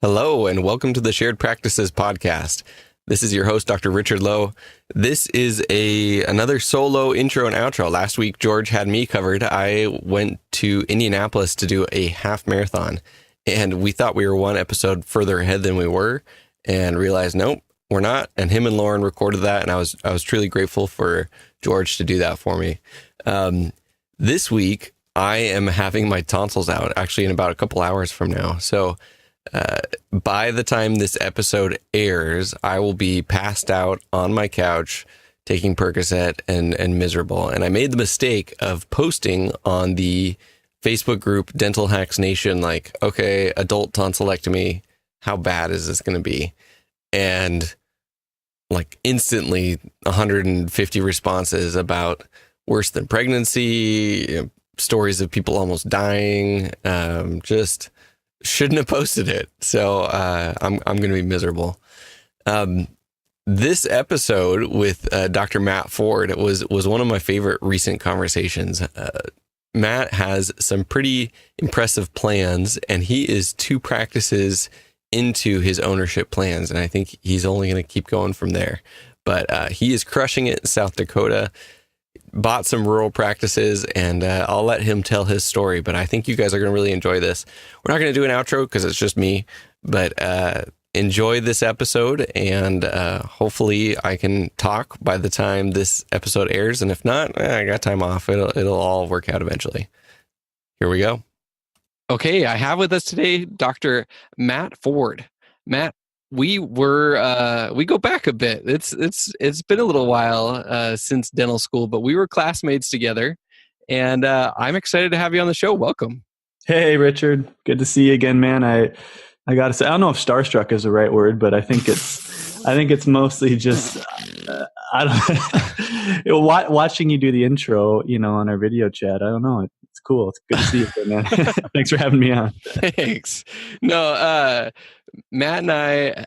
Hello, and welcome to the Shared Practices podcast. This is your host, Dr. Richard Lowe. This is another solo intro and outro. Last week, George had me covered. I went to Indianapolis to do a half marathon, and we thought we were one episode further ahead than we were, and realized, nope, we're not. And him and Lauren recorded that, and I was truly grateful for George to do that for me. This week, I am having my tonsils out, actually in about a couple hours from now. So by the time this episode airs, I will be passed out on my couch, taking Percocet and miserable. And I made the mistake of posting on the Facebook group Dental Hacks Nation, like, okay, adult tonsillectomy, how bad is this going to be? And like instantly 150 responses about worse than pregnancy, stories of people almost dying, just shouldn't have posted it. So I'm going to be miserable. This episode with Dr. Matt Ford was one of my favorite recent conversations. Matt has some pretty impressive plans, and he is 2 practices into his ownership plans, and I think he's only going to keep going from there. But he is crushing it in South Dakota. Bought some rural practices, and I'll let him tell his story, but I think you guys are going to really enjoy this. We're not going to do an outro because it's just me, but enjoy this episode, and hopefully I can talk by the time this episode airs, and if not, I got time off. It'll all work out eventually. Here we go. Okay, I have with us today Dr. Matt Ford. Matt, we go back a bit. It's been a little while since dental school, but we were classmates together, and I'm excited to have you on the show. Welcome. Hey, Richard. Good to see you again, man. I gotta say, I don't know if starstruck is the right word, but I think it's mostly just watching you do the intro, on our video chat. I don't know. It's cool. It's good to see you again, man. Thanks for having me on. Thanks. No, Matt and I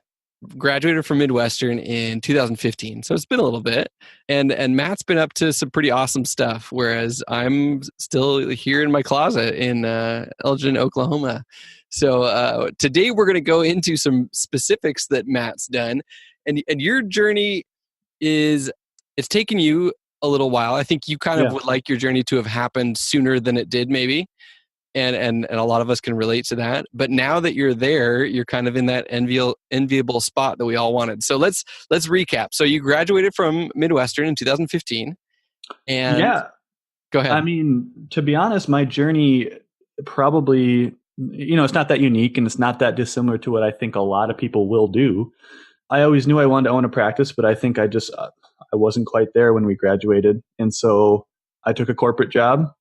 graduated from Midwestern in 2015, so it's been a little bit. And Matt's been up to some pretty awesome stuff, whereas I'm still here in my closet in Elgin, Oklahoma. So today we're going to go into some specifics that Matt's done, and your journey it's taken you a little while. I think you kind of would like your journey to have happened sooner than it did, maybe. And a lot of us can relate to that. But now that you're there, you're kind of in that enviable spot that we all wanted. So let's recap. So you graduated from Midwestern in 2015. And go ahead. I mean, to be honest, my journey probably, it's not that unique, and it's not that dissimilar to what I think a lot of people will do. I always knew I wanted to own a practice, but I think I wasn't quite there when we graduated. And so I took a corporort job.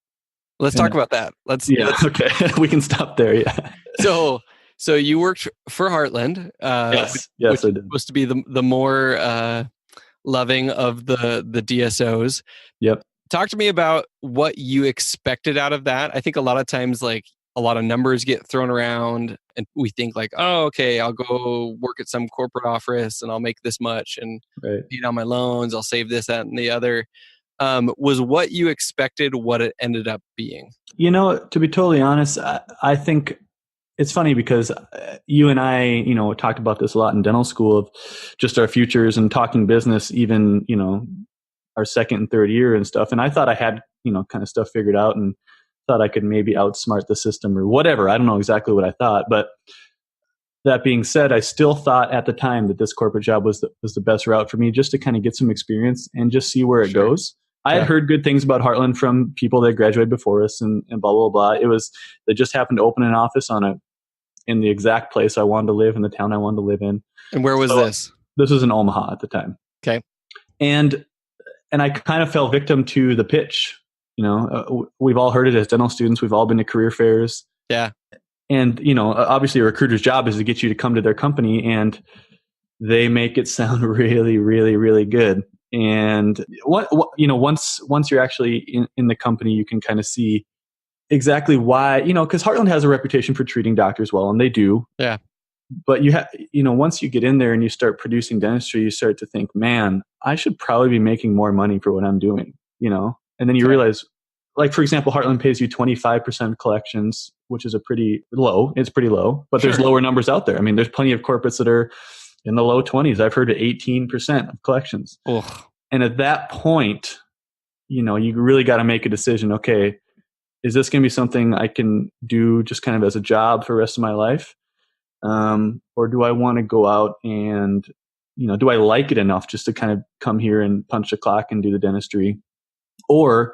Let's talk about that. Okay. We can stop there. Yeah. So you worked for Heartland. Yes, which I did. Supposed to be the more loving of the DSOs. Yep. Talk to me about what you expected out of that. I think a lot of times, like, a lot of numbers get thrown around, and we think like, oh, okay, I'll go work at some corporate office and I'll make this much and pay down my loans. I'll save this, that, and the other. Was what you expected what it ended up being? To be totally honest, I think it's funny because you and I, talked about this a lot in dental school of just our futures and talking business, even, our second and third year and stuff. And I thought I had, kind of stuff figured out and thought I could maybe outsmart the system or whatever. I don't know exactly what I thought, but that being said, I still thought at the time that this corporate job was the best route for me, just to kind of get some experience and just see where it goes. I had heard good things about Heartland from people that graduated before us and blah, blah, blah. They just happened to open an office in the exact place I wanted to live, in the town I wanted to live in. And where was this? This was in Omaha at the time. Okay. And I kind of fell victim to the pitch. We've all heard it as dental students. We've all been to career fairs. Yeah. And, obviously a recruiter's job is to get you to come to their company, and they make it sound really, really, really good. And once you're actually in the company, you can kind of see exactly why, because Heartland has a reputation for treating doctors well, and they do. Yeah. But once you get in there and you start producing dentistry, you start to think, man, I should probably be making more money for what I'm doing, And then you realize, like, for example, Heartland pays you 25% collections, which is a pretty low. It's pretty low, but there's Sure. lower numbers out there. I mean, there's plenty of corporates that are in the low 20s. I've heard of 18% of collections. Ugh. And at that point, you really got to make a decision. Okay, is this going to be something I can do just kind of as a job for the rest of my life? Or do I want to go out and, do I like it enough just to kind of come here and punch the clock and do the dentistry? Or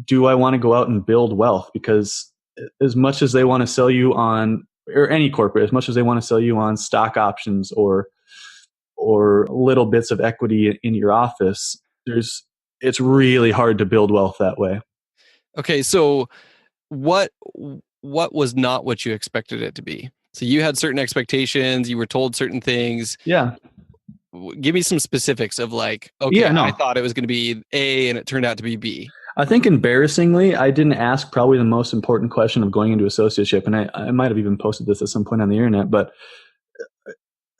do I want to go out and build wealth? Because as much as they want to sell you on, or any corporate, as much as they want to sell you on stock options or little bits of equity in your office, it's really hard to build wealth that way. Okay, so what was not what you expected it to be? So you had certain expectations, you were told certain things. Yeah. Give me some specifics of like, okay, yeah, no. I thought it was going to be A and it turned out to be B. I think embarrassingly, I didn't ask probably the most important question of going into associateship. And I might have even posted this at some point on the internet, but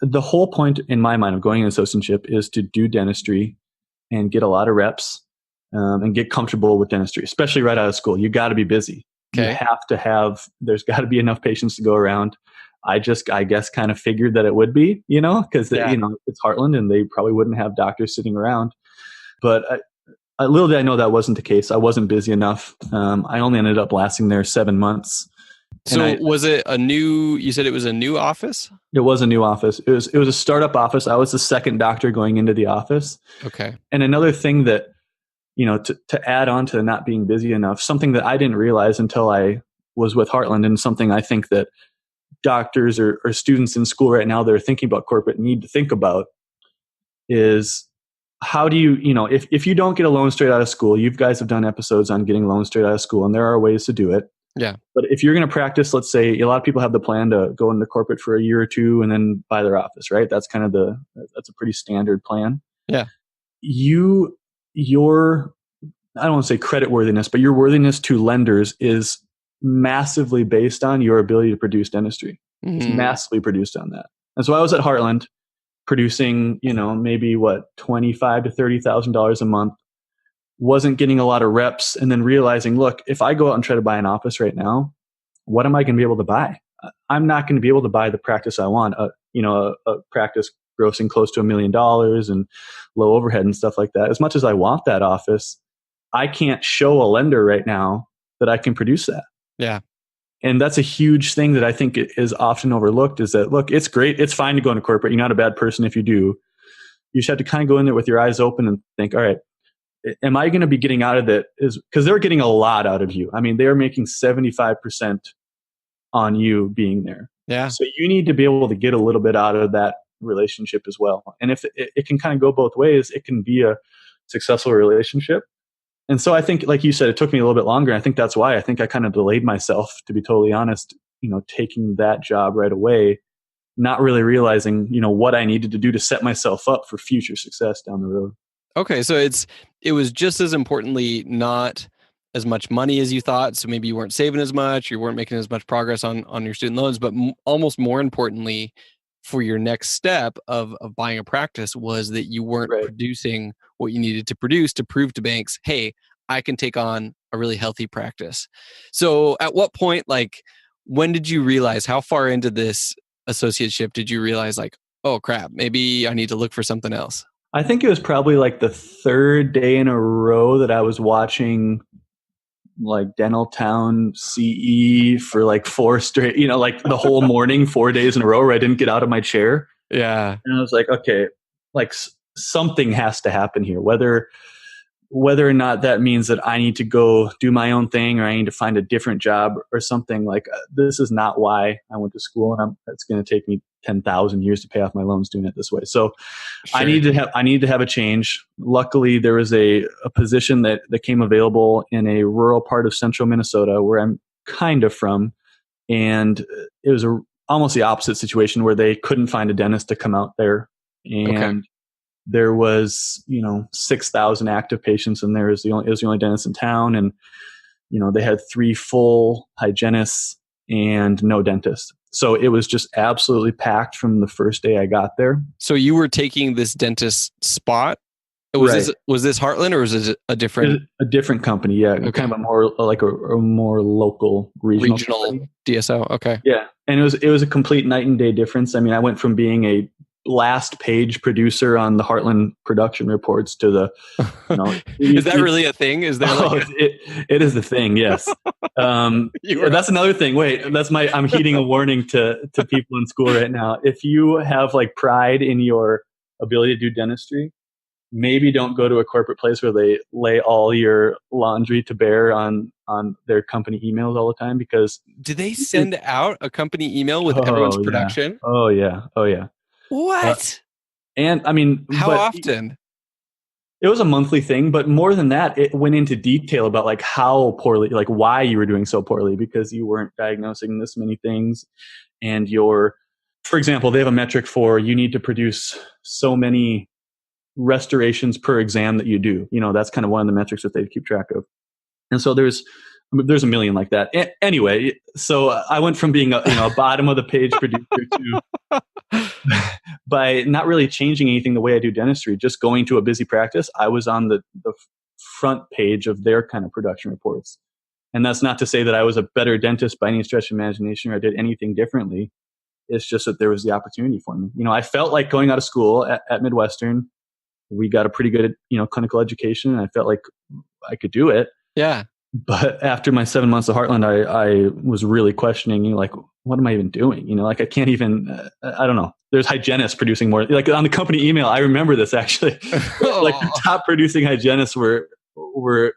the whole point in my mind of going into associateship is to do dentistry and get a lot of reps and get comfortable with dentistry, especially right out of school. You got to be busy. Okay. You have to there's got to be enough patients to go around. I guess kind of figured that it would be, because it's Heartland and they probably wouldn't have doctors sitting around. But little did I know that wasn't the case. I wasn't busy enough. I only ended up lasting there 7 months. So was it you said it was a new office? It was a new office. It was a startup office. I was the second doctor going into the office. Okay. And another thing that, to add on to not being busy enough, something that I didn't realize until I was with Heartland, and something I think that doctors or students in school right now that are thinking about corporate need to think about is how do you, if you don't get a loan straight out of school, you guys have done episodes on getting loans straight out of school, and there are ways to do it. Yeah. But if you're going to practice, let's say a lot of people have the plan to go into corporate for a year or two and then buy their office, right? That's kind of that's a pretty standard plan. Yeah. Your I don't want to say credit worthiness, but your worthiness to lenders is massively based on your ability to produce dentistry. Mm-hmm. It's massively produced on that. And so I was at Heartland producing, maybe $25,000 to $30,000 a month, wasn't getting a lot of reps, and then realizing, look, if I go out and try to buy an office right now, what am I going to be able to buy? I'm not going to be able to buy the practice I want, a practice grossing close to $1 million and low overhead and stuff like that. As much as I want that office, I can't show a lender right now that I can produce that. Yeah. And that's a huge thing that I think is often overlooked, is that, look, it's great. It's fine to go into corporate. You're not a bad person if you do. You just have to kind of go in there with your eyes open and think, all right, am I going to be getting out of it? Because they're getting a lot out of you. I mean, they're making 75% on you being there. Yeah. So you need to be able to get a little bit out of that relationship as well. And if it can kind of go both ways, it can be a successful relationship. And so I think, like you said, it took me a little bit longer. I think that's why I think I kind of delayed myself, to be totally honest, taking that job right away, not really realizing, what I needed to do to set myself up for future success down the road. Okay. So it was just as importantly not as much money as you thought. So maybe you weren't saving as much, you weren't making as much progress on your student loans, but almost more importantly for your next step of buying a practice was that you weren't producing what you needed to produce to prove to banks, hey, I can take on a really healthy practice. So at what point, when did you realize, how far into this associateship did you realize oh crap, maybe I need to look for something else? I think it was probably the third day in a row that I was watching Dental Town CE for 4 straight, the whole morning, 4 days in a row where I didn't get out of my chair. Yeah. And I was like, okay, something has to happen here, whether or not that means that I need to go do my own thing or I need to find a different job or something. This is not why I went to school, and it's going to take me 10,000 years to pay off my loans doing it this way. So sure. I need to have a change. Luckily, there was a position that came available in a rural part of central Minnesota where I'm kind of from. And it was almost the opposite situation where they couldn't find a dentist to come out there. And there was, 6,000 active patients, and it was the only dentist in town. And, they had 3 full hygienists and no dentist. So it was just absolutely packed from the first day I got there. So you were taking this dentist spot Right. Was this Heartland or was it a different A different company, yeah, okay. kind of a more like a more local regional company. DSO? Okay. Yeah, and it was a complete night and day difference. I mean, I went from being a last page producer on the Heartland production reports to the, Is that really a thing? Is there it is the thing? Yes. That's another thing. Wait, I'm heeding a warning to people in school right now. If you have like pride in your ability to do dentistry, maybe don't go to a corporate place where they lay all your laundry to bear on their company emails all the time, because do they send out a company email with everyone's production? Oh yeah. What? And I mean, how often? It was a monthly thing, but more than that, it went into detail about like how poorly, like why you were doing so poorly, because you weren't diagnosing this many things. And for example, they have a metric for you need to produce so many restorations per exam that you do. That's kind of one of the metrics that they keep track of. And so there's a million like that. Anyway, so I went from being a bottom of the page producer to by not really changing anything the way I do dentistry, just going to a busy practice, I was on the front page of their kind of production reports. And that's not to say that I was a better dentist by any stretch of imagination or I did anything differently. It's just that there was the opportunity for me. I felt like going out of school at Midwestern, we got a pretty good, clinical education, and I felt like I could do it. Yeah. But after my 7 months of Heartland, I was really questioning, like, what am I even doing? Like I can't even, I don't know. There's hygienists producing more. Like on the company email, I remember this actually. Like the top producing hygienists were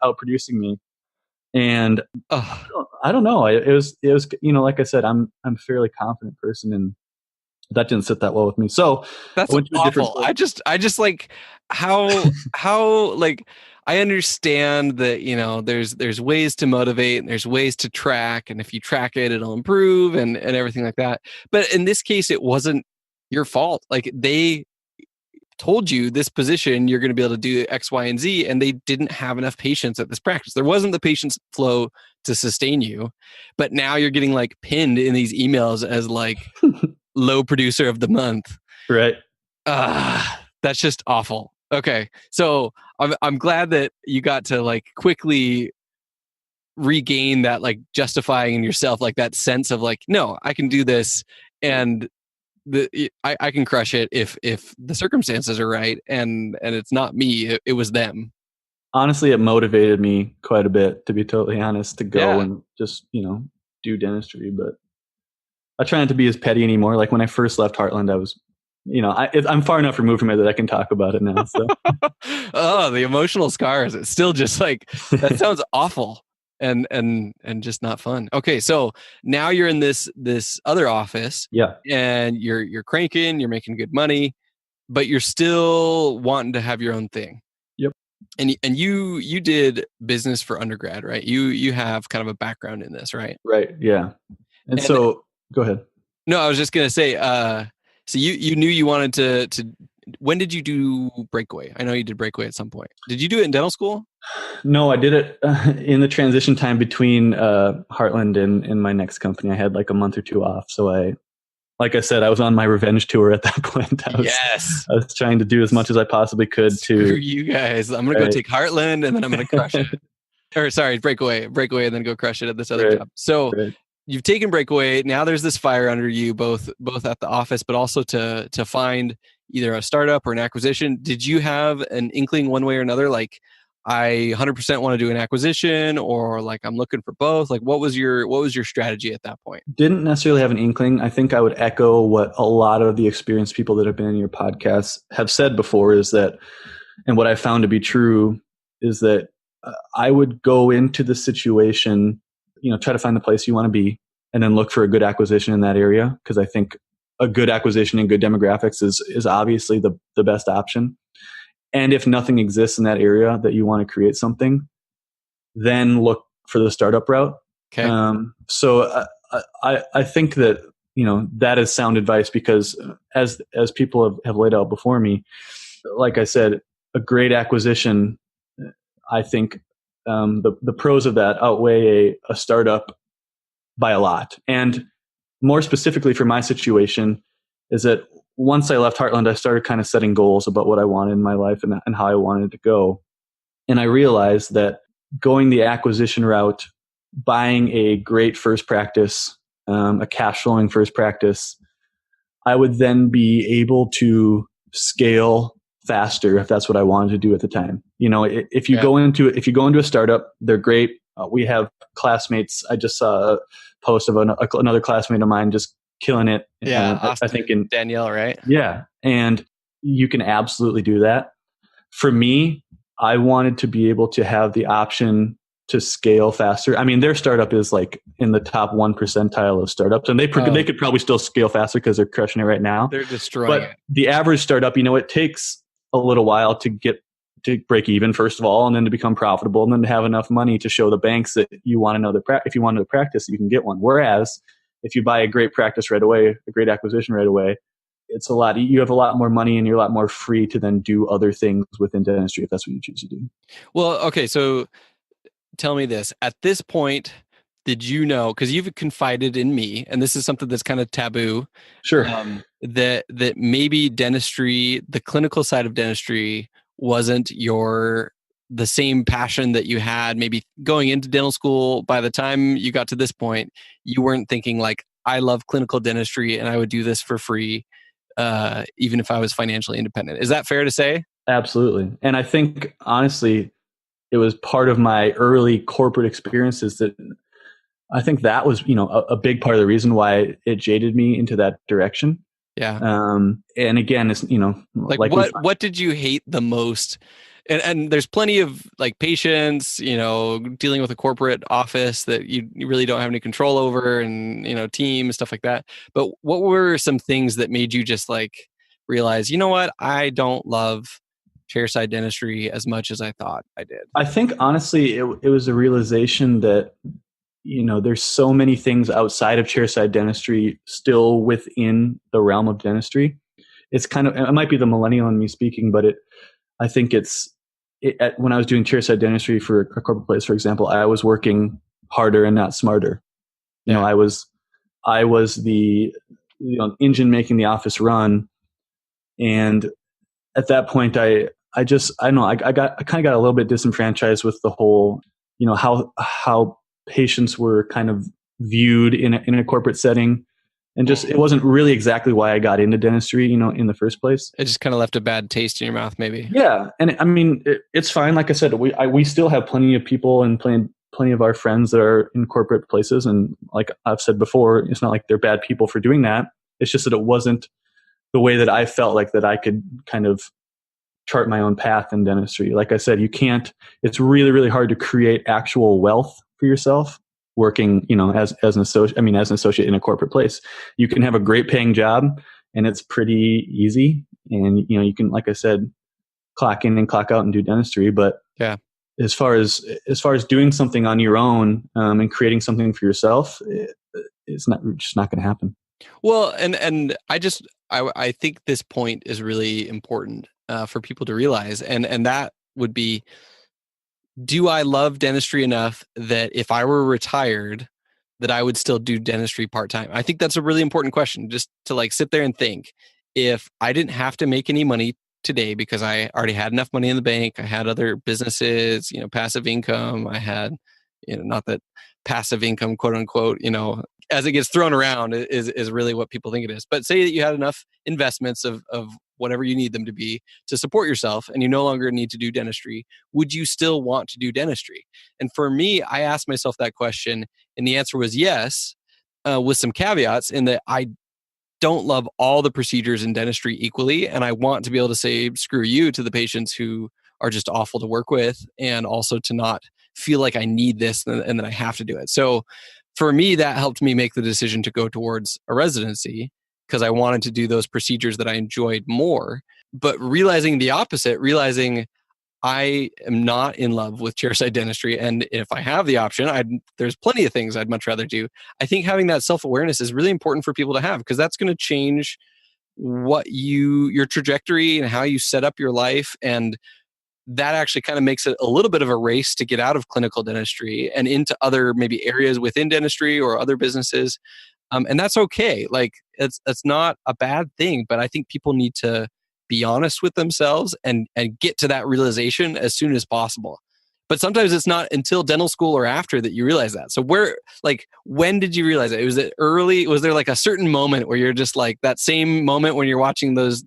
out producing me. And I don't know. It was, like I said, I'm a fairly confident person, and that didn't sit that well with me. So that's awful. I just like how like I understand that, there's ways to motivate and there's ways to track, and if you track it, it'll improve and everything like that. But in this case, it wasn't your fault. Like they told you this position, you're going to be able to do X, Y, and Z, and they didn't have enough patients at this practice. There wasn't the patient's flow to sustain you, but now you're getting like pinned in these emails as like low producer of the month. Right. That's just awful. Okay. So I'm glad that you got to like quickly regain that like justifying in yourself, like that sense of like, no, I can do this, and I can crush it if the circumstances are right, and it's not me, it was them. Honestly, it motivated me quite a bit, to be totally honest, to go and just, do dentistry. But I try not to be as petty anymore. Like when I first left Heartland, I was, I'm far enough removed from it that I can talk about it now. So. Oh, the emotional scars. It's still just like, that sounds awful and just not fun. Okay. So now you're in this other office. Yeah. And you're cranking, you're making good money, but you're still wanting to have your own thing. Yep. And you did business for undergrad, right? You have kind of a background in this, right? Right. Yeah. And so go ahead. No, I was just going to say, so you knew you wanted to, when did you do Breakaway? I know you did Breakaway at some point. Did you do it in dental school? No, I did it in the transition time between Heartland and my next company. I had like a month or two off. So like I said, I was on my revenge tour at that point. I was trying to do as much as I possibly could Screw you guys. I'm going to go take Heartland and then I'm going to crush it. Or sorry, Breakaway and then go crush it at this other job. So you've taken Breakaway. Now there's this fire under you, both at the office, but also to find either a startup or an acquisition. Did you have an inkling one way or another? Like, I 100% want to do an acquisition, or like I'm looking for both? Like, what was your strategy at that point? Didn't necessarily have an inkling. I think I would echo what a lot of the experienced people that have been in your podcast have said before, is that, and what I found to be true is that I would go into the situation, try to find the place you want to be, and then look for a good acquisition in that area. Because I think a good acquisition and good demographics is obviously the best option. And if nothing exists in that area that you want to create something, then look for the startup route. Okay. So I think that, that is sound advice, because as people have laid out before me, like I said, a great acquisition, I think the pros of that outweigh a startup by a lot. And more specifically for my situation is that once I left Heartland, I started kind of setting goals about what I wanted in my life and how I wanted to go. And I realized that going the acquisition route, buying a great first practice, a cash flowing first practice, I would then be able to scale faster if that's what I wanted to do at the time. You know, if you go into a startup, they're great. We have classmates. I just saw a post of another classmate of mine just killing it. Yeah, I think in Danielle, right? Yeah, and you can absolutely do that. For me, I wanted to be able to have the option to scale faster. I mean, their startup is like in the top 1 percentile of startups, and they could probably still scale faster because they're crushing it right now. They're destroying it. The average startup, it takes a little while to break even, first of all, and then to become profitable, and then to have enough money to show the banks that you want another if you want another practice, you can get one. Whereas if you buy a great practice right away, a great acquisition right away, you have a lot more money and you're a lot more free to then do other things within dentistry if that's what you choose to do. Well, okay, so tell me this. At this point, did you know, because you've confided in me, and this is something that's kind of taboo, Sure. That maybe dentistry, the clinical side of dentistry, wasn't the same passion that you had maybe going into dental school. By the time you got to this point, you weren't thinking like, I love clinical dentistry and I would do this for free, even if I was financially independent. Is that fair to say? Absolutely. And I think, honestly, it was part of my early corporate experiences that I think that was, a big part of the reason why it jaded me into that direction. Yeah. And again, it's, like what did you hate the most? And there's plenty of like patients, dealing with a corporate office that you really don't have any control over, and, team and stuff like that. But what were some things that made you just like realize, you know what, I don't love chairside dentistry as much as I thought I did? I think honestly, it was a realization that, there's so many things outside of chairside dentistry still within the realm of dentistry. It's it might be the millennial in me speaking, but I think when I was doing chairside dentistry for a corporate place, for example, I was working harder and not smarter. I was the engine making the office run, and at that point, I kind of got a little bit disenfranchised with the whole, how patients were kind of viewed in a corporate setting. And just, it wasn't really exactly why I got into dentistry, in the first place. It just kind of left a bad taste in your mouth, maybe. Yeah. And I mean, it's fine. Like I said, we still have plenty of people and plenty of our friends that are in corporate places. And like I've said before, it's not like they're bad people for doing that. It's just that it wasn't the way that I felt like that I could kind of chart my own path in dentistry. Like I said, it's really, really hard to create actual wealth for yourself working, as an associate in a corporate place. You can have a great paying job and it's pretty easy. And, you can, like I said, clock in and clock out and do dentistry. But yeah, as far as doing something on your own, and creating something for yourself, it's just not going to happen. Well, and I think this point is really important for people to realize, and that would be, do I love dentistry enough that if I were retired, that I would still do dentistry part-time? I think that's a really important question, just to like sit there and think. If I didn't have to make any money today because I already had enough money in the bank, I had other businesses, passive income, I had, not that passive income, quote unquote, as it gets thrown around is really what people think it is. But say that you had enough investments of whatever you need them to be to support yourself and you no longer need to do dentistry, would you still want to do dentistry? And for me, I asked myself that question and the answer was yes, with some caveats in that I don't love all the procedures in dentistry equally. And I want to be able to say, screw you to the patients who are just awful to work with, and also to not feel like I need this and that I have to do it. So for me, that helped me make the decision to go towards a residency because I wanted to do those procedures that I enjoyed more. But realizing the opposite, realizing I am not in love with chairside dentistry, and if I have the option, there's plenty of things I'd much rather do. I think having that self-awareness is really important for people to have, because that's going to change your trajectory and how you set up your life. And that actually kind of makes it a little bit of a race to get out of clinical dentistry and into other maybe areas within dentistry or other businesses. And that's okay. Like it's not a bad thing, but I think people need to be honest with themselves and get to that realization as soon as possible. But sometimes it's not until dental school or after that you realize that. So when did you realize it? Was it early? Was there like a certain moment where you're just like that same moment when you're watching those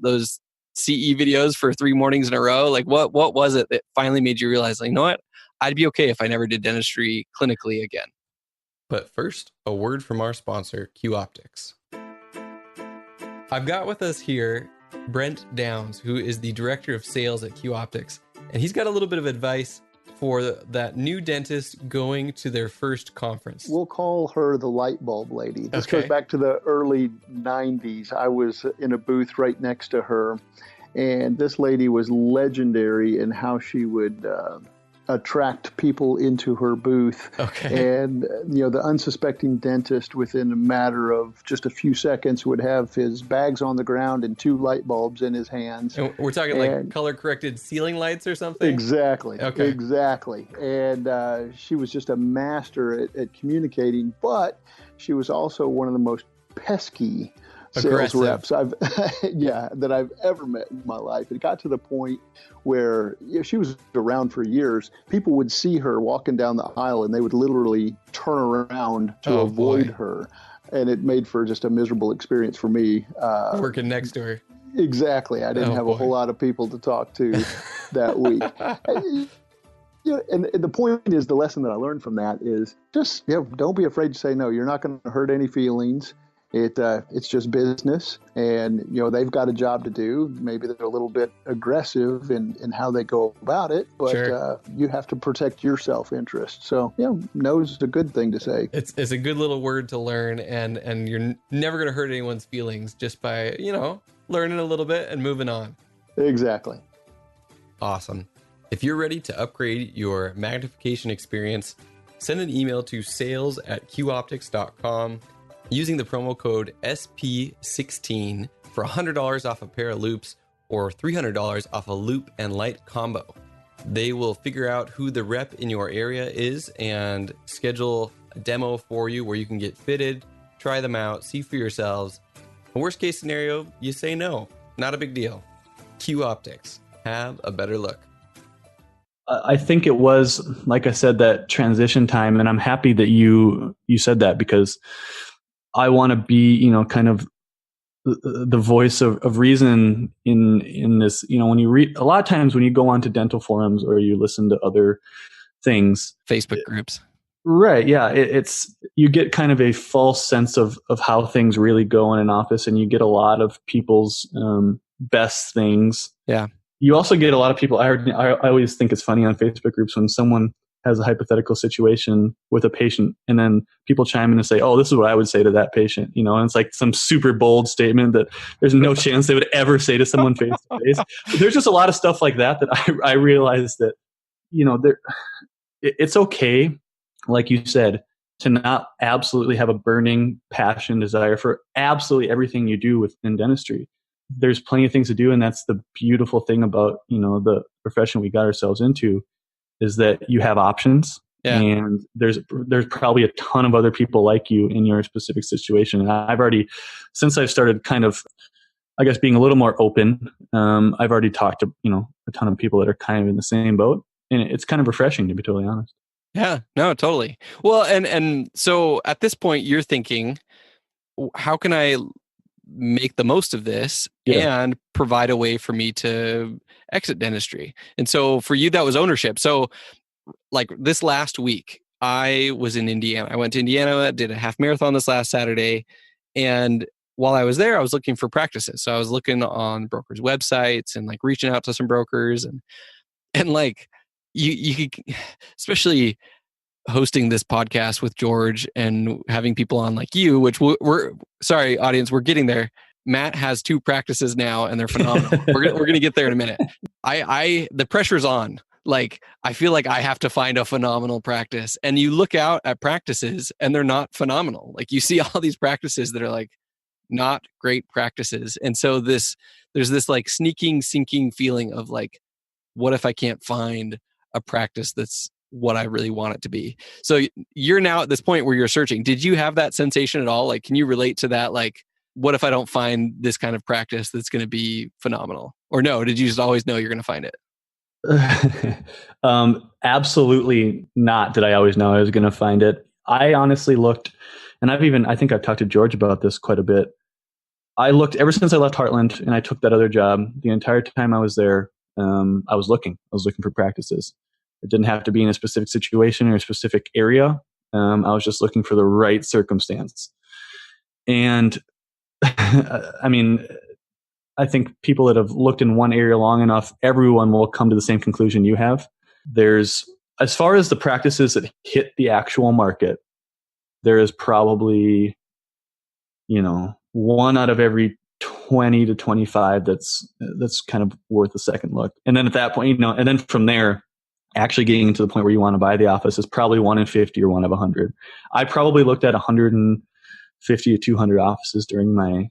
CE videos for 3 mornings in a row? Like what was it that finally made you realize, like, you know what? I'd be okay if I never did dentistry clinically again. But first, a word from our sponsor, Q Optics. I've got with us here Brent Downs, who is the director of sales at Q Optics, and he's got a little bit of advice for that new dentist going to their first conference. We'll call her the light bulb lady. This goes back to the early 90s. I was in a booth right next to her, and this lady was legendary in how she would attract people into her booth. And the unsuspecting dentist, within a matter of just a few seconds, would have his bags on the ground and 2 light bulbs in his hands. And we're talking like color corrected ceiling lights or something? Exactly. And she was just a master at communicating, but she was also one of the most pesky sales reps that I've ever met in my life. It got to the point where she was around for years. People would see her walking down the aisle and they would literally turn around to avoid her. And it made for just a miserable experience for me. Working next to her. Exactly. I didn't have a whole lot of people to talk to that week. And the point is, the lesson that I learned from that is just, don't be afraid to say no. You're not going to hurt any feelings. It's just business, and they've got a job to do. Maybe they're a little bit aggressive in how they go about it, but you have to protect your self-interest. So no is a good thing to say. It's a good little word to learn, and you're never going to hurt anyone's feelings just by learning a little bit and moving on. Exactly. Awesome. If you're ready to upgrade your magnification experience, send an email to sales@qoptics.com. using the promo code SP16 for $100 off a pair of loupes or $300 off a loupe and light combo. They will figure out who the rep in your area is and schedule a demo for you where you can get fitted, try them out, see for yourselves. In worst case scenario, you say no. Not a big deal. Q Optics. Have a better look. I think it was, like I said, that transition time, and I'm happy that you said that, because I want to be, kind of the voice of reason in this. When you read, a lot of times when you go onto dental forums or you listen to other things, Facebook groups, right? Yeah, it's you get kind of a false sense of how things really go in an office, and you get a lot of people's best things. Yeah. You also get a lot of people. I always think it's funny on Facebook groups when someone has a hypothetical situation with a patient, and then people chime in and say, "Oh, this is what I would say to that patient," and it's like some super bold statement that there's no chance they would ever say to someone face to face. There's just a lot of stuff like that I realize that, it's okay, like you said, to not absolutely have a burning passion, desire for absolutely everything you do within dentistry. There's plenty of things to do, and that's the beautiful thing about, the profession we got ourselves into, is that you have options, and there's probably a ton of other people like you in your specific situation. And I've already, since I've started kind of, I guess, being a little more open, I've already talked to, a ton of people that are kind of in the same boat, and it's kind of refreshing, to be totally honest. Yeah, no, totally. Well, and so at this point you're thinking, how can I make the most of this and provide a way for me to exit dentistry? And so for you, that was ownership. So like this last week, I was in Indiana. I went to Indiana, did a half marathon this last Saturday. And while I was there, I was looking for practices. So I was looking on brokers' websites and like reaching out to some brokers, and like you could, especially hosting this podcast with George and having people on like you, which we're sorry, audience, we're getting there. Matt has 2 practices now, and they're phenomenal. we're gonna get there in a minute. The pressure's on. Like, I feel like I have to find a phenomenal practice, and you look out at practices and they're not phenomenal. Like, you see all these practices that are like not great practices, and so there's this like sinking feeling of like, what if I can't find a practice that's what I really want it to be. So you're now at this point where you're searching. Did you have that sensation at all? Like, can you relate to that? Like, what if I don't find this kind of practice that's going to be phenomenal? Or no, did you just always know you're going to find it? Absolutely not. Did I always know I was going to find it? I honestly looked, and I think I've talked to George about this quite a bit. I looked ever since I left Heartland and I took that other job. The entire time I was there, I was looking for practices. It didn't have to be in a specific situation or a specific area. I was just looking for the right circumstance. And I mean, I think people that have looked in one area long enough, everyone will come to the same conclusion you have. There's, as far as the practices that hit the actual market, there is probably, one out of every 20 to 25 that's kind of worth a second look. And then at that point, and then from there, actually getting to the point where you want to buy the office is probably 1 in 50 or 1 of 100. I probably looked at 150 to 200 offices during my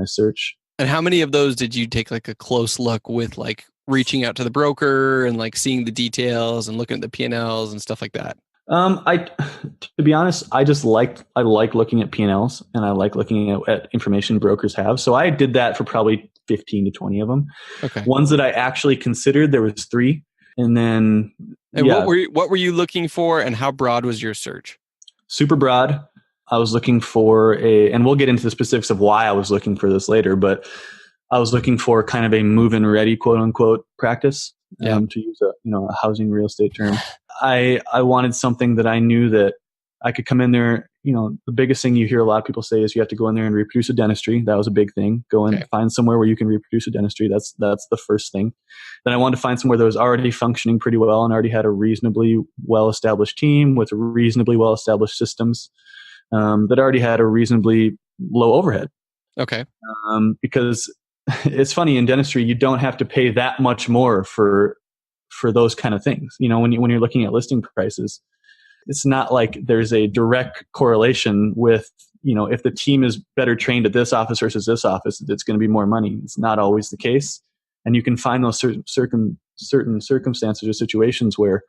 search. And how many of those did you take like a close look with, like reaching out to the broker and like seeing the details and looking at the P&Ls and stuff like that? To be honest, I like looking at P&Ls and I like looking at information brokers have. So I did that for probably 15 to 20 of them. Okay. Ones that I actually considered, there was 3. And then, what were you looking for, and how broad was your search? Super broad. I was looking for and we'll get into the specifics of why I was looking for this later, but I was looking for kind of a move-in ready, quote unquote, practice, to use a housing real estate term. I wanted something that I knew that I could come in there. The biggest thing you hear a lot of people say is you have to go in there and reproduce a dentistry. That was a big thing. Go and find somewhere where you can reproduce a dentistry. That's the first thing. Then I wanted to find somewhere that was already functioning pretty well and already had a reasonably well-established team with reasonably well-established systems, that already had a reasonably low overhead. Okay. Because it's funny, in dentistry, you don't have to pay that much more for those kind of things. When you're looking at listing prices, it's not like there's a direct correlation with, if the team is better trained at this office versus this office, it's going to be more money. It's not always the case. And you can find those certain circumstances or situations where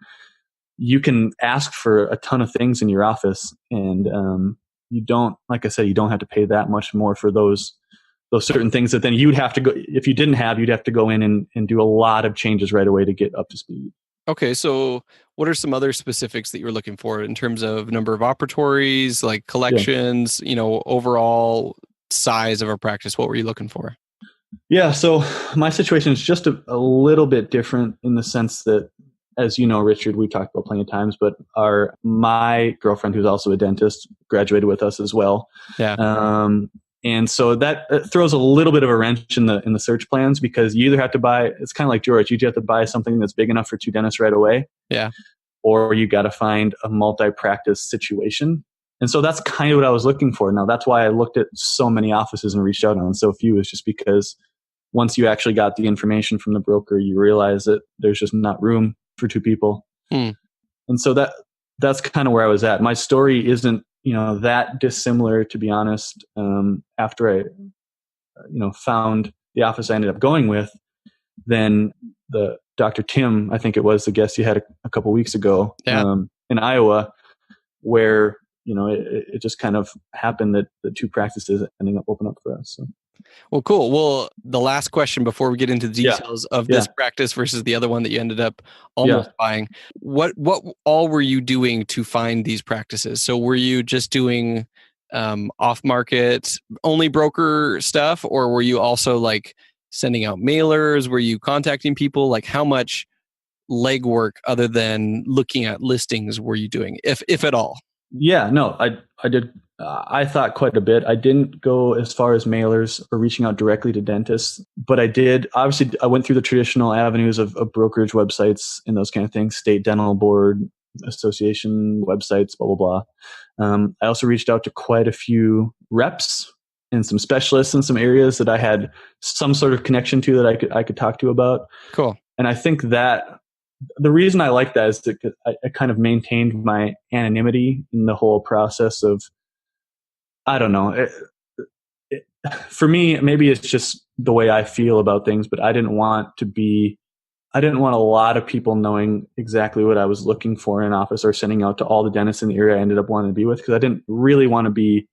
you can ask for a ton of things in your office, and you don't, like I said, you don't have to pay that much more for those certain things that then you'd have to go, if you didn't have, you'd have to go in and do a lot of changes right away to get up to speed. Okay, so what are some other specifics that you're looking for in terms of number of operatories, like collections, overall size of a practice? What were you looking for? Yeah, so my situation is just a little bit different in the sense that, as you know, Richard, we've talked about plenty of times, but my girlfriend, who's also a dentist, graduated with us as well. Yeah. And so that throws a little bit of a wrench in the search plans, because you either have to buy, it's kind of like George, you have to buy something that's big enough for 2 dentists right away. Yeah. Or you got to find a multi-practice situation. And so that's kind of what I was looking for. Now, that's why I looked at so many offices and reached out on so few, is just because once you actually got the information from the broker, you realize that there's just not room for 2 people. And so that's kind of where I was at. My story isn't, that dissimilar, to be honest. After I, found the office I ended up going with, then the Dr. Tim, I think it was the guest you had a couple weeks ago, in Iowa, where, it just kind of happened that the 2 practices ending up opening up for us. So. Well, cool. Well, the last question before we get into the details of this practice versus the other one that you ended up almost buying, what all were you doing to find these practices? So were you just doing off-market only broker stuff, or were you also like sending out mailers? Were you contacting people? Like, how much legwork other than looking at listings were you doing, if at all? Yeah, no, I did. I thought quite a bit. I didn't go as far as mailers or reaching out directly to dentists, but I did. Obviously, I went through the traditional avenues of brokerage websites and those kind of things, state dental board, association websites, blah, blah, blah. I also reached out to quite a few reps and some specialists in some areas that I had some sort of connection to that I could talk to about. Cool. And I think that the reason I like that is that I kind of maintained my anonymity in the whole process of, I don't know. For me, maybe it's just the way I feel about things, but I didn't want to be I didn't want a lot of people knowing exactly what I was looking for in an office or sending out to all the dentists in the area I ended up wanting to be with, because I didn't really want to be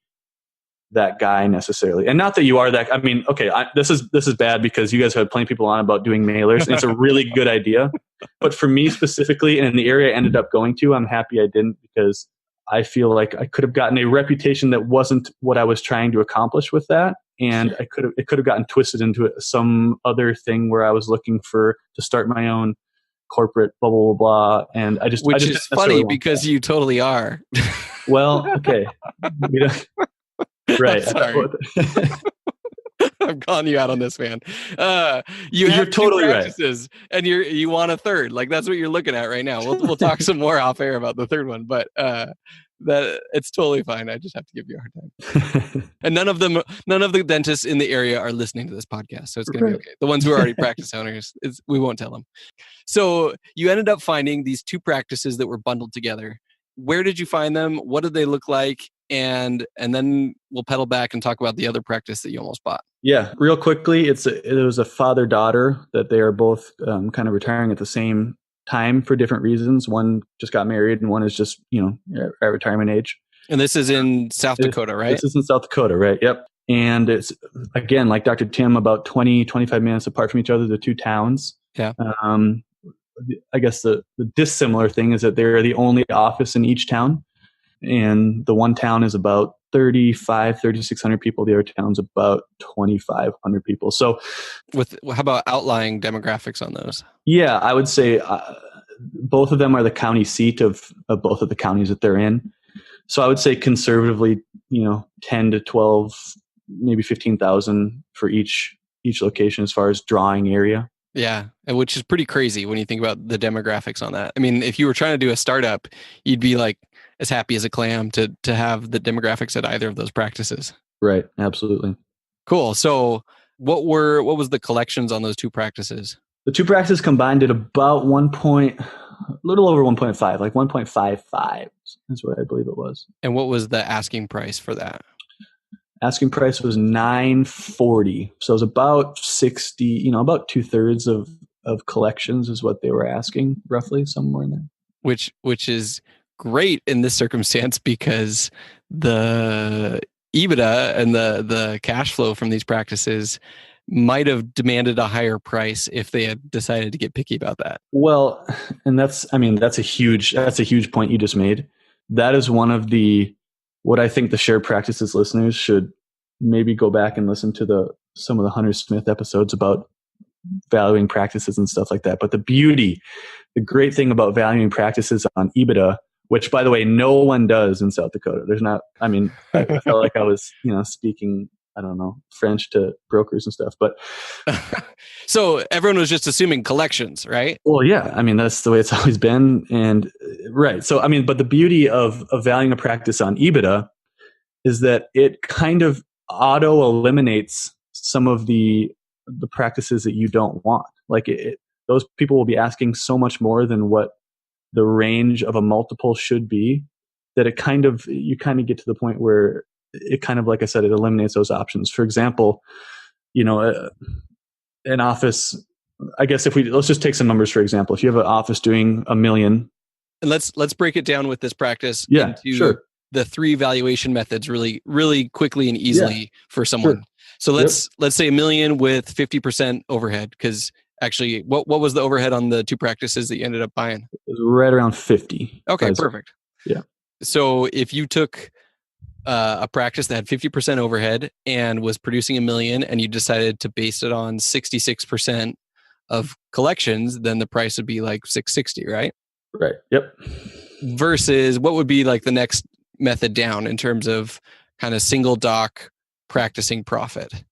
that guy necessarily. And not that you are that. I mean, okay, this is bad because you guys have plenty of people on about doing mailers, and it's a really good idea. But for me specifically, and in the area I ended up going to, I'm happy I didn't, because I feel like I could have gotten a reputation that wasn't what I was trying to accomplish with that. And it could have gotten twisted into some other thing where I was looking to start my own corporate blah, blah, blah, blah. And which is funny because you totally are. Well, okay. Right. Sorry. I'm calling you out on this, man. You're totally practices, right. And you want a third. Like, that's what you're looking at right now. We'll talk some more off air about the third one, but that it's totally fine. I just have to give you a hard time. And none of the dentists in the area are listening to this podcast, so it's going to be okay. The ones who are already practice owners, we won't tell them. So you ended up finding these two practices that were bundled together. Where did you find them? What did they look like? And then we'll pedal back and talk about the other practice that you almost bought. Yeah, real quickly, it was a father-daughter that they are both kind of retiring at the same time for different reasons. One just got married, and one is just at retirement age. And this is in South Dakota, right? This is in South Dakota, right? Yep. And it's, again, like Dr. Tim, about 20, 25 minutes apart from each other, the two towns. Yeah. I guess the dissimilar thing is that they're the only office in each town. And the one town is about 3,600 people. The other town's about 2,500 people. So how about outlying demographics on those? Yeah, I would say both of them are the county seat of both of the counties that they're in. So I would say conservatively, 10 to 12, maybe 15,000 for each location as far as drawing area. Yeah, which is pretty crazy when you think about the demographics on that. I mean, if you were trying to do a startup, you'd be like as happy as a clam to have the demographics at either of those practices. Right, absolutely. Cool. So what was the collections on those two practices? The two practices combined did about a little over 1.5, like 1.55 is what I believe it was. And what was the asking price for that? Asking price was $940. So it was about 60, about 2/3 of collections is what they were asking, roughly, somewhere in there. Which is great in this circumstance because the EBITDA and the cash flow from these practices might have demanded a higher price if they had decided to get picky about that. Well, and that's a huge point you just made. That is one of what I think the shared practices listeners should maybe go back and listen to some of the Hunter Smith episodes about valuing practices and stuff like that. But the great thing about valuing practices on EBITDA, which by the way, no one does in South Dakota. I felt like I was, speaking, I don't know, French to brokers and stuff, but. So everyone was just assuming collections, right? Well, yeah. That's the way it's always been. And right. So, but the beauty of valuing a practice on EBITDA is that it kind of auto eliminates some of the practices that you don't want. Like those people will be asking so much more than what the range of a multiple should be, that you kind of get to the point where it kind of, like I said, it eliminates those options. For example, an office, I guess let's just take some numbers, for example. If you have an office doing $1 million. And let's break it down with this practice into sure. the 3 valuation methods really, really quickly and easily for someone. Sure. So let's say $1 million with 50% overhead, because actually, what was the overhead on the two practices that you ended up buying? It was right around 50. Okay, perfect. Yeah. So if you took a practice that had 50% overhead and was producing $1 million, and you decided to base it on 66% of collections, then the price would be like $660, right? Right. Yep. Versus what would be like the next method down in terms of kind of single doc practicing profit?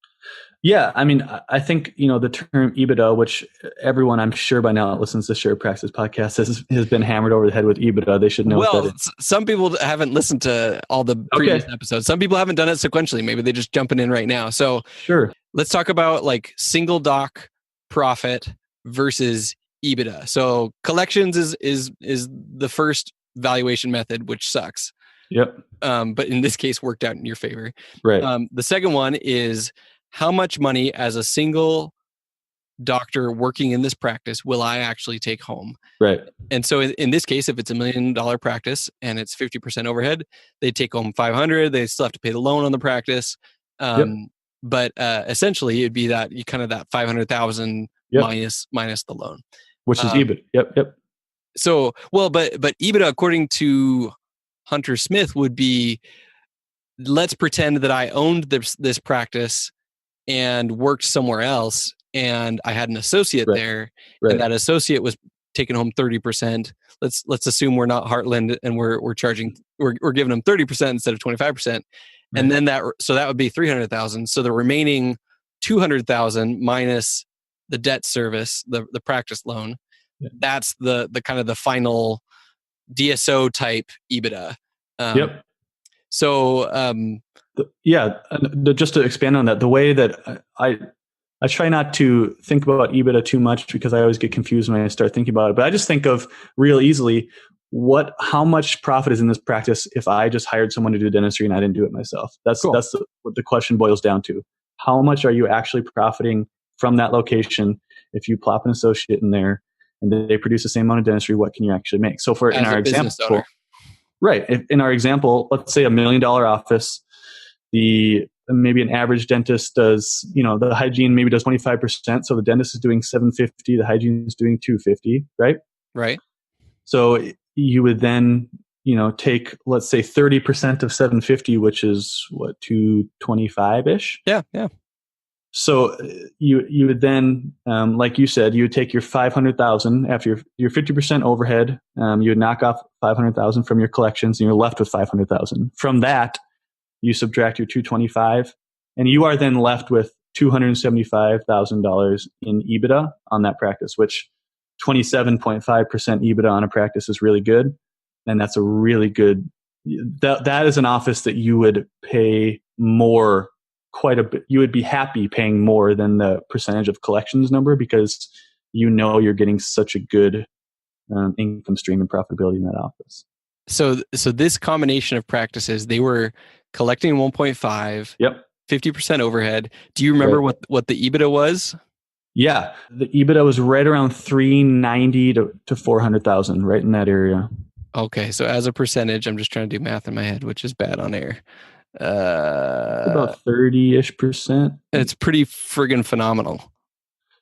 Yeah, I think the term EBITDA, which everyone I'm sure by now that listens to Shared Practice podcast has been hammered over the head with EBITDA. They should know. Well, some people haven't listened to all the previous episodes. Some people haven't done it sequentially. Maybe they're just jumping in right now. So sure, let's talk about like single doc profit versus EBITDA. So collections is the first valuation method, which sucks. Yep. But in this case, worked out in your favor. Right. The second one is how much money as a single doctor working in this practice will I actually take home? Right. And so in this case, if it's $1 million practice and it's 50% overhead, they take home 500. They still have to pay the loan on the practice. But essentially it'd be that you kind of that 500,000 minus the loan, which is EBITDA. Yep. So, well, but EBITDA, according to Hunter Smith, would be, let's pretend that I owned this practice and worked somewhere else, and I had an associate there, and that associate was taking home 30%. Let's assume we're not Heartland, and we're giving them 30% instead of 25%, and then that would be 300,000. So the remaining 200,000 minus the debt service, the practice loan, that's the kind of the final DSO type EBITDA. So just to expand on that, the way that I try not to think about EBITDA too much, because I always get confused when I start thinking about it. But I just think of real easily how much profit is in this practice if I just hired someone to do dentistry and I didn't do it myself. That's what the question boils down to. How much are you actually profiting from that location if you plop an associate in there and they produce the same amount of dentistry? What can you actually make? So in our example, in our example, let's say $1 million office, maybe an average dentist does, the hygiene maybe does 25%. So the dentist is doing $750, the hygiene is doing $250, right? Right. So you would then, take, let's say 30% of $750, which is what, $225-ish? Yeah. So you would then, like you said, you would take your $500,000 after your 50% overhead. You would knock off $500,000 from your collections, and you're left with $500,000. From that, you subtract your $225, and you are then left with $275,000 in EBITDA on that practice, which 27.5% EBITDA on a practice is really good, and that's a really good. That is an office that you would pay more. Quite a bit. You would be happy paying more than the percentage of collections number, because you're getting such a good income stream and profitability in that office. So this combination of practices, they were collecting 1.5, 50% overhead. Do you remember what the EBITDA was? Yeah, the EBITDA was right around 390 to 400,000, right in that area. Okay, so as a percentage, I'm just trying to do math in my head, which is bad on air. About 30-ish%. It's pretty friggin' phenomenal.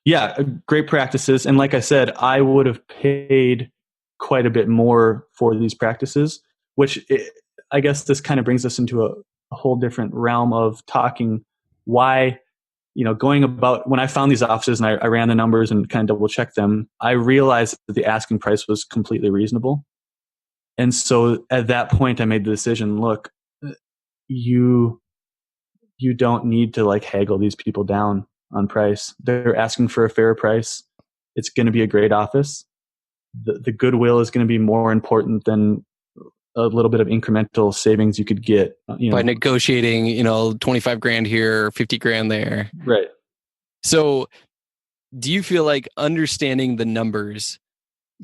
Yeah, great practices. And like I said, I would have paid quite a bit more for these practices, which I guess this kind of brings us into a whole different realm of talking why, going about, when I found these offices and I ran the numbers and kind of double checked them, I realized that the asking price was completely reasonable. And so at that point, I made the decision, look, you don't need to haggle these people down on price. They're asking for a fair price. It's going to be a great office. The goodwill is going to be more important than a little bit of incremental savings you could get by negotiating, $25,000 here, $50,000 there. Right. So do you feel like understanding the numbers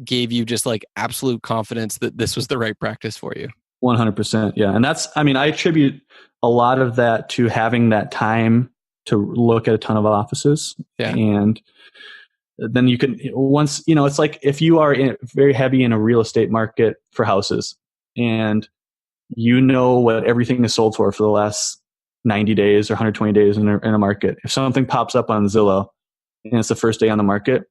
gave you just absolute confidence that this was the right practice for you? 100%. Yeah. And I attribute a lot of that to having that time to look at a ton of offices. Yeah. And then you can, once, it's like if you are very heavy in a real estate market for houses, and what everything is sold for the last 90 days or 120 days in a market. If something pops up on Zillow and it's the first day on the market,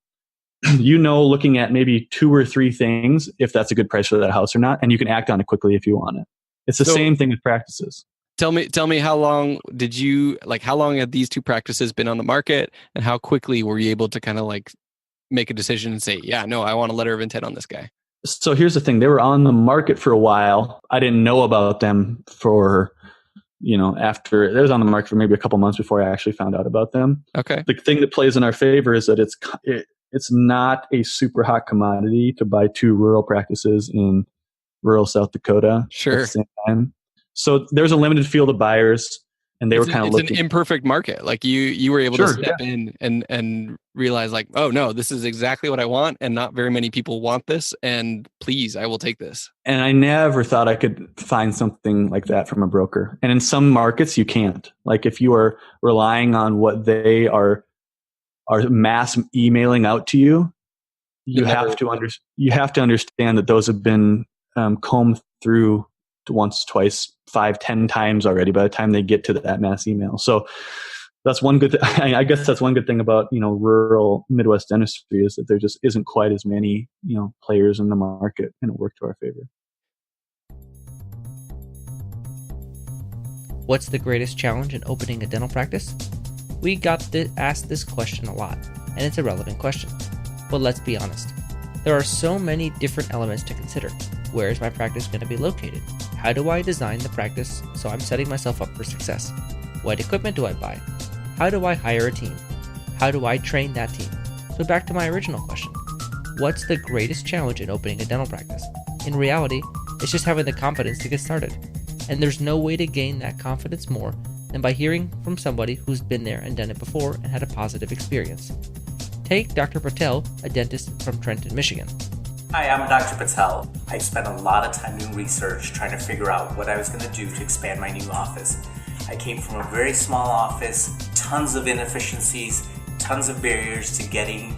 looking at maybe 2 or 3 things, if that's a good price for that house or not, and you can act on it quickly if you want it. It's the same thing with practices. Tell me how long how long have these 2 practices been on the market, and how quickly were you able to kind of make a decision and say, yeah, no, I want a letter of intent on this guy? So here's the thing. They were on the market for a while. I didn't know about them for, after it was on the market for maybe a couple months before I actually found out about them. Okay. The thing that plays in our favor is that it's not a super hot commodity to buy 2 rural practices in rural South Dakota. Sure. At the same time. So there's a limited field of buyers, and they were kind of looking. It's an imperfect market. You were able to step in and realize oh no, this is exactly what I want, and not very many people want this, and please, I will take this. And I never thought I could find something like that from a broker. And in some markets, you can't. If you are relying on what they are are mass emailing out to you, you have to understand that those have been combed through once, twice, 5, 10 times already by the time they get to that mass email. So that's one good I guess that's one good thing about, rural Midwest dentistry, is that there just isn't quite as many, players in the market, and it worked to our favor. What's the greatest challenge in opening a dental practice? We got asked this question a lot, and it's a relevant question. But let's be honest. There are so many different elements to consider. Where is my practice going to be located? How do I design the practice so I'm setting myself up for success? What equipment do I buy? How do I hire a team? How do I train that team? So back to my original question. What's the greatest challenge in opening a dental practice? In reality, it's just having the confidence to get started. And there's no way to gain that confidence more than by hearing from somebody who's been there and done it before and had a positive experience. Take Dr. Patel, a dentist from Trenton, Michigan. Hi, I'm Dr. Patel. I spent a lot of time doing research trying to figure out what I was going to do to expand my new office. I came from a very small office, tons of inefficiencies, tons of barriers to getting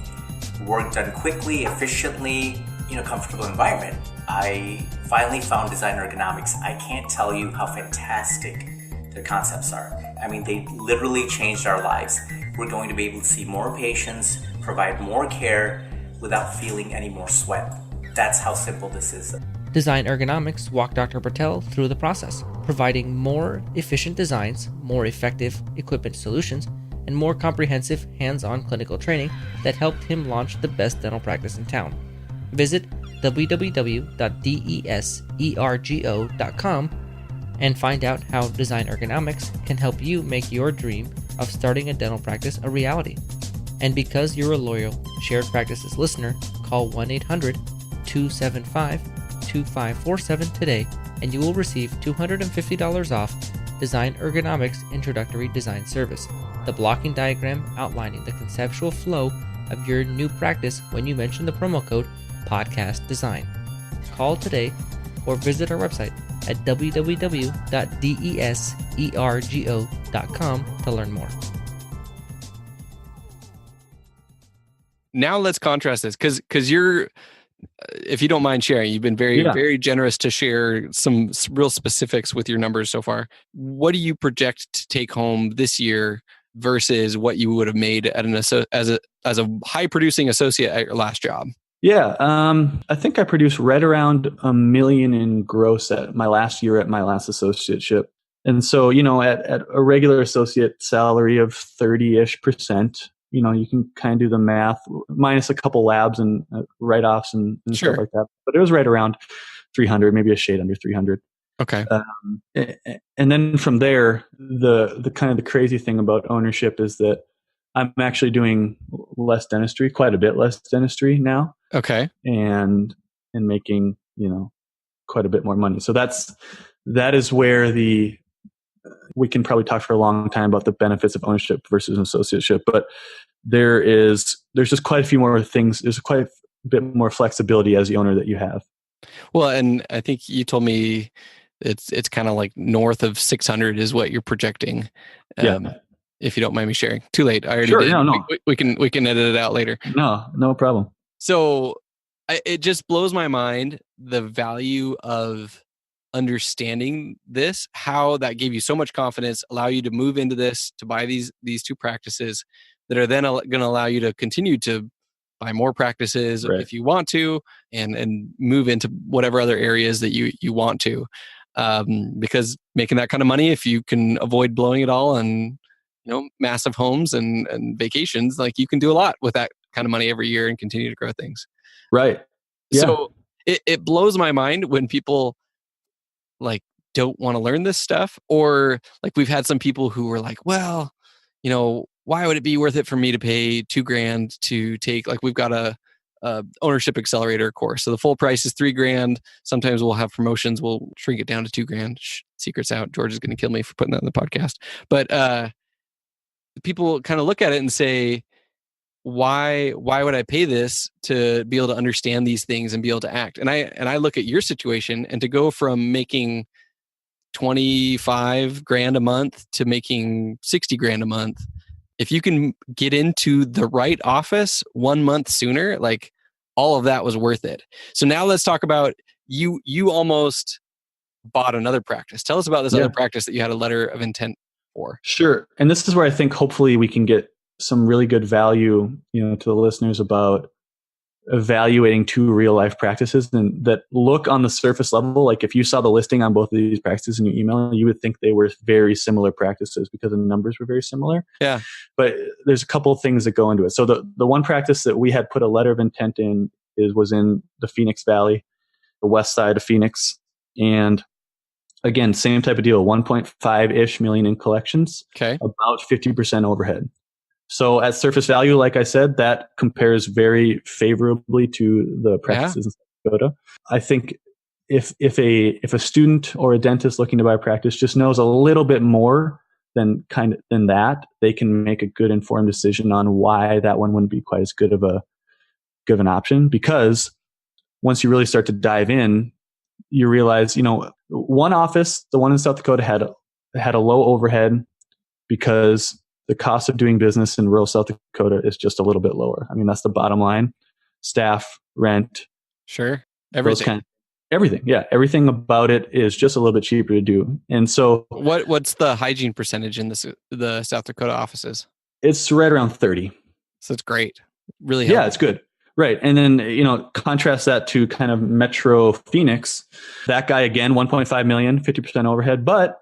work done quickly, efficiently, in a comfortable environment. I finally found Design Ergonomics. I can't tell you how fantastic their concepts are. I mean, they literally changed our lives. We're going to be able to see more patients, provide more care without feeling any more sweat. That's how simple this is. Design Ergonomics walked Dr. Patel through the process, providing more efficient designs, more effective equipment solutions, and more comprehensive hands-on clinical training that helped him launch the best dental practice in town. Visit www.desergo.com and find out how Design Ergonomics can help you make your dream of starting a dental practice a reality. And because you're a loyal Shared Practices listener, call 1-800-275-2547 today and you will receive $250 off Design Ergonomics Introductory Design Service, the blocking diagram outlining the conceptual flow of your new practice when you mention the promo code Podcast Design. Call today or visit our website at www.desergo.com to learn more. Now let's contrast this because you're, if you don't mind sharing, you've been very generous to share some real specifics with your numbers so far. What do you project to take home this year versus what you would have made at as a high producing associate at your last job? Yeah, I think I produced right around $1 million in gross at my last year at my last associateship. And so, at a regular associate salary of 30-ish%, you can kind of do the math, minus a couple labs and write-offs and Sure. stuff like that. But it was right around 300, maybe a shade under 300. Okay. And then from there, the kind of the crazy thing about ownership is that I'm actually doing less dentistry, quite a bit less dentistry now. Okay. And making, quite a bit more money. So that is where we can probably talk for a long time about the benefits of ownership versus an associateship, but there's just quite a few more things. There's quite a bit more flexibility as the owner that you have. Well, and I think you told me it's kind of like north of 600 is what you're projecting. If you don't mind me sharing. Too late. I already did. No. We can edit it out later. No problem. So it just blows my mind, the value of understanding this, how that gave you so much confidence, allow you to move into this, to buy these two practices that are then going to allow you to continue to buy more practices if you want to, and move into whatever other areas that you want to. Because making that kind of money, if you can avoid blowing it all on massive homes and vacations, like you can do a lot with that kind of money every year and continue to grow things. Right. Yeah. So it blows my mind when people like don't want to learn this stuff, or like we've had some people who were like, well, why would it be worth it for me to pay $2,000 to take, like we've got a ownership accelerator course. So the full price is $3,000. Sometimes we'll have promotions. We'll shrink it down to $2,000. Secrets out. George is going to kill me for putting that in the podcast. But people kind of look at it and say, why would I pay this to be able to understand these things and be able to act? And I look at your situation, and to go from making $25,000 a month to making $60,000 a month, if you can get into the right office 1 month sooner, like all of that was worth it. So now let's talk about you almost bought another practice. Tell us about this other practice that you had a letter of intent for. Sure. And this is where I think hopefully we can get some really good value, to the listeners about evaluating two real life practices and that look on the surface level. Like if you saw the listing on both of these practices in your email, you would think they were very similar practices because the numbers were very similar. Yeah. But there's a couple of things that go into it. So the one practice that we had put a letter of intent in was in the Phoenix Valley, the west side of Phoenix. And again, same type of deal, 1.5-ish million in collections, about 50% overhead. So at surface value, like I said, that compares very favorably to the practices in South Dakota. I think if a student or a dentist looking to buy a practice just knows a little bit more than that, they can make a good informed decision on why that one wouldn't be quite as good of an option. Because once you really start to dive in, you realize, one office, the one in South Dakota had a low overhead because the cost of doing business in rural South Dakota is just a little bit lower. I mean, that's the bottom line. Staff, rent. Sure. Everything. Everything. Yeah. Everything about it is just a little bit cheaper to do. And so what's the hygiene percentage in the South Dakota offices? It's right around 30. So it's great. Really helpful. Yeah, it's good. Right. And then, contrast that to kind of Metro Phoenix. That guy, again, 1.5 million, 50% overhead. But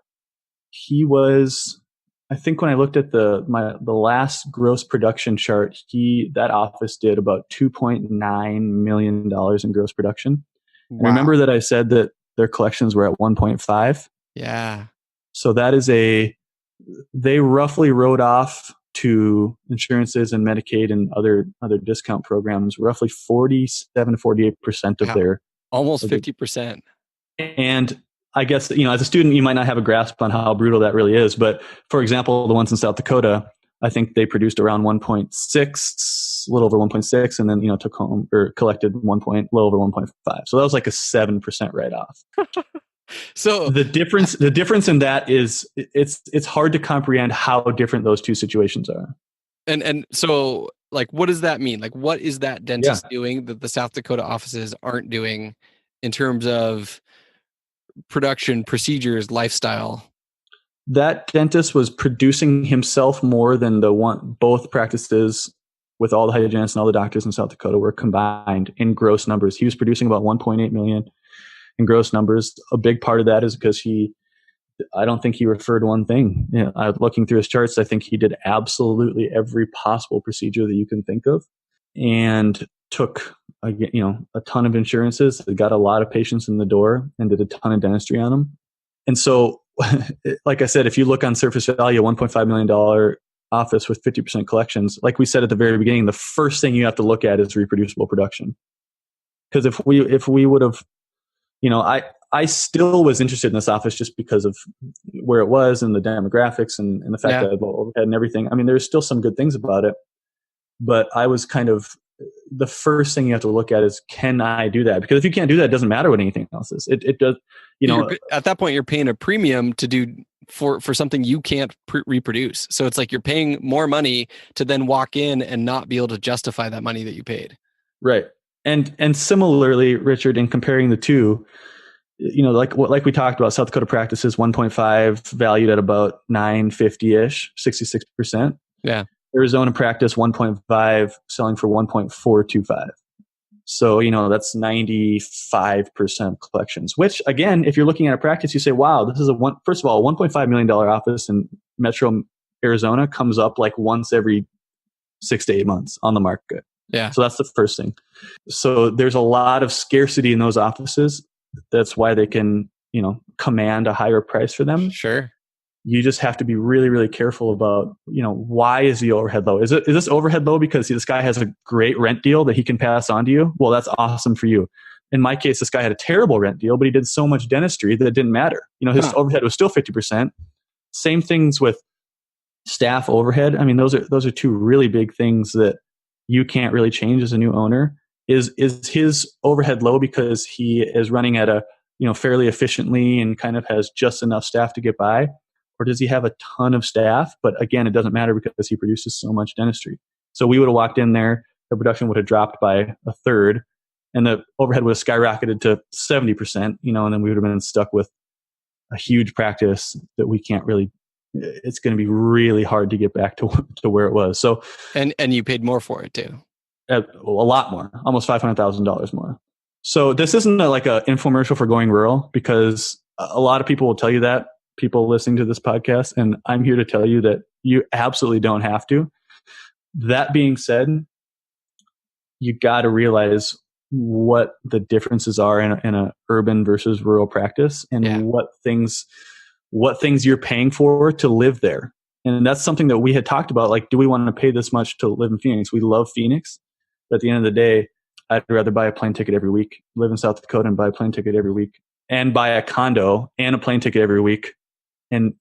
he was, I think when I looked at the last gross production chart, that office did about $2.9 million in gross production. Wow. Remember that I said that their collections were at 1.5? Yeah. So that is they roughly wrote off to insurances and Medicaid and other discount programs, roughly 47 to 48% of their... Almost 50%. And I guess, as a student, you might not have a grasp on how brutal that really is. But for example, the ones in South Dakota, I think they produced around 1.6, a little over 1.6, and then, took home or collected a little over 1.5. So that was like a 7% write-off. So the difference in that is it's hard to comprehend how different those two situations are. And so, like, what does that mean? Like, what is that dentist doing that the South Dakota offices aren't doing in terms of production, procedures, lifestyle? That dentist was producing himself more than both practices with all the hygienists and all the doctors in South Dakota were combined in gross numbers. He was producing about 1.8 million in gross numbers. A big part of that is because I don't think he referred one thing. Looking through his charts, I think he did absolutely every possible procedure that you can think of and took a ton of insurances, got a lot of patients in the door and did a ton of dentistry on them. And so, like I said, if you look on surface value, $1.5 million office with 50% collections, like we said at the very beginning, the first thing you have to look at is reproducible production. Because if we would have, I still was interested in this office just because of where it was and the demographics and the fact that I had low overhead and everything. I mean, there's still some good things about it, but I was kind of, the first thing you have to look at is, can I do that? Because if you can't do that, it doesn't matter what anything else is. It does, at that point, you're paying a premium to do for something you can't reproduce. So it's like you're paying more money to then walk in and not be able to justify that money that you paid. Right. And similarly, Richard, in comparing the two, like we talked about, South Dakota practices 1.5 valued at about 950-ish, 66%. Yeah. Arizona practice 1.5 selling for 1.425. So, that's 95% collections, which again, if you're looking at a practice, you say, wow, this is first of all, a $1.5 million office in Metro Arizona comes up like once every 6 to 8 months on the market. Yeah. So that's the first thing. So there's a lot of scarcity in those offices. That's why they can, command a higher price for them. Sure. You just have to be really, really careful about, why is the overhead low? Is this overhead low because this guy has a great rent deal that he can pass on to you? Well, that's awesome for you. In my case, this guy had a terrible rent deal, but he did so much dentistry that it didn't matter. His overhead was still 50%. Same things with staff overhead. I mean, those are two really big things that you can't really change as a new owner. Is his overhead low because he is running at a, fairly efficiently and kind of has just enough staff to get by? or does he have a ton of staff? But again, it doesn't matter because he produces so much dentistry. So we would have walked in there, the production would have dropped by a third, and the overhead would have skyrocketed to 70%, and then we would have been stuck with a huge practice that we can't really, it's going to be really hard to get back to where it was. So, and you paid more for it too. A lot more, almost $500,000 more. So this isn't like an infomercial for going rural, because a lot of people will tell you that, people listening to this podcast, and I'm here to tell you that you absolutely don't have to. That being said, you got to realize what the differences are in a urban versus rural practice, and what things you're paying for to live there. And that's something that we had talked about. Like, do we want to pay this much to live in Phoenix? We love Phoenix, but at the end of the day, I'd rather buy a plane ticket every week, live in South Dakota and buy a plane ticket every week, and buy a condo and a plane ticket every week, and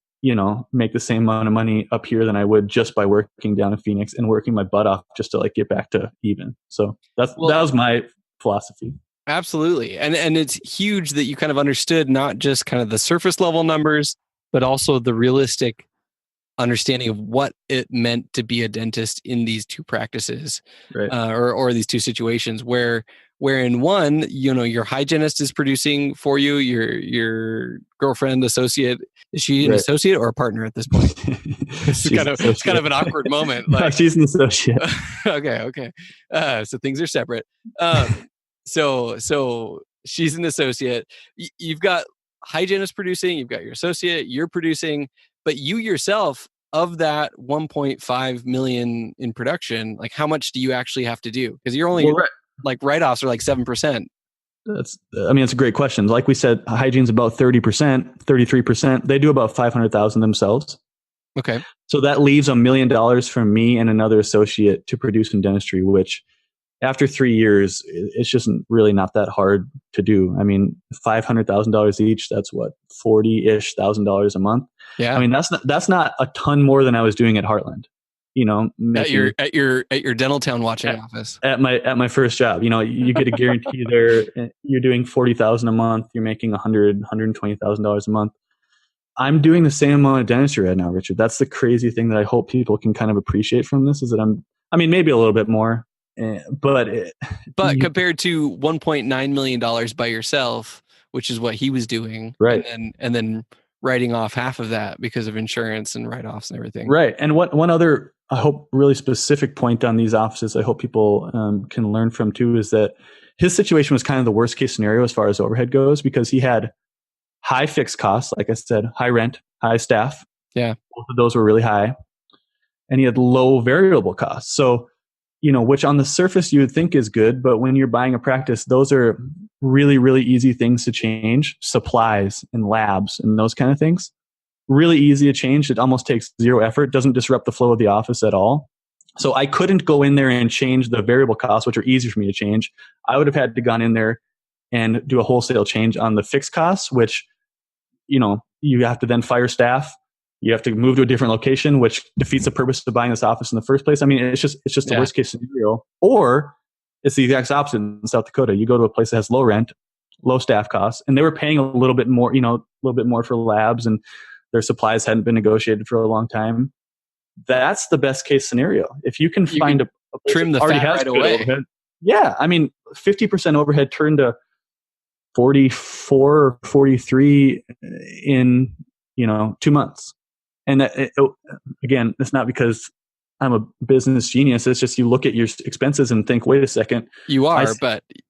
make the same amount of money up here than I would just by working down in Phoenix and working my butt off just to like get back to even. So that was my philosophy. Absolutely. And it's huge that you kind of understood not just kind of the surface level numbers, but also the realistic understanding of what it meant to be a dentist in these two practices, right. or these two situations where in one, your hygienist is producing for you, your girlfriend, associate, is she an associate or a partner at this point? It's kind of an awkward moment. Like, no, she's an associate. Okay. So things are separate. So she's an associate. You've got hygienist producing, you've got your associate, you're producing, but you yourself, of that 1.5 million in production, like how much do you actually have to do? Because you're only like write-offs are like 7%. It's a great question. Like we said, hygiene's about 30%, 33%. They do about 500,000 themselves. Okay. So that leaves $1 million for me and another associate to produce in dentistry, which after 3 years, it's just really not that hard to do. I mean, $500,000 each, that's what, $40,000-ish a month. Yeah. I mean, that's not a ton more than I was doing at Heartland. At your Dentaltown watching office. At my first job, you get a guarantee there. You're doing $40,000 a month. You're making $120,000 a month. I'm doing the same amount of dentistry right now, Richard. That's the crazy thing that I hope people can kind of appreciate from this, is that maybe a little bit more, but compared to $1.9 million by yourself, which is what he was doing, right? And then writing off half of that because of insurance and write-offs and everything. Right. And one other, I hope, really specific point on these offices I hope people can learn from too, is that his situation was kind of the worst case scenario as far as overhead goes, because he had high fixed costs, like I said, high rent, high staff. Yeah. Both of those were really high. And he had low variable costs. So, which on the surface you would think is good, but when you're buying a practice, those are really, really easy things to change. Supplies and labs and those kind of things. Really easy to change. It almost takes zero effort. Doesn't disrupt the flow of the office at all. So I couldn't go in there and change the variable costs, which are easy for me to change. I would have had to gone in there and do a wholesale change on the fixed costs, which, you have to then fire staff. You have to move to a different location, which defeats the purpose of buying this office in the first place. I mean, it's just the worst case scenario. Or it's the exact opposite in South Dakota. You go to a place that has low rent, low staff costs, and they were paying a little bit more, for labs, and their supplies hadn't been negotiated for a long time. That's the best case scenario. If you can find a place trim the that already fat has right good away. overhead. Yeah, I mean, 50% overhead turned to 44 or 43 in 2 months. And again, it's not because I'm a business genius. It's just you look at your expenses and think, wait a second. You are,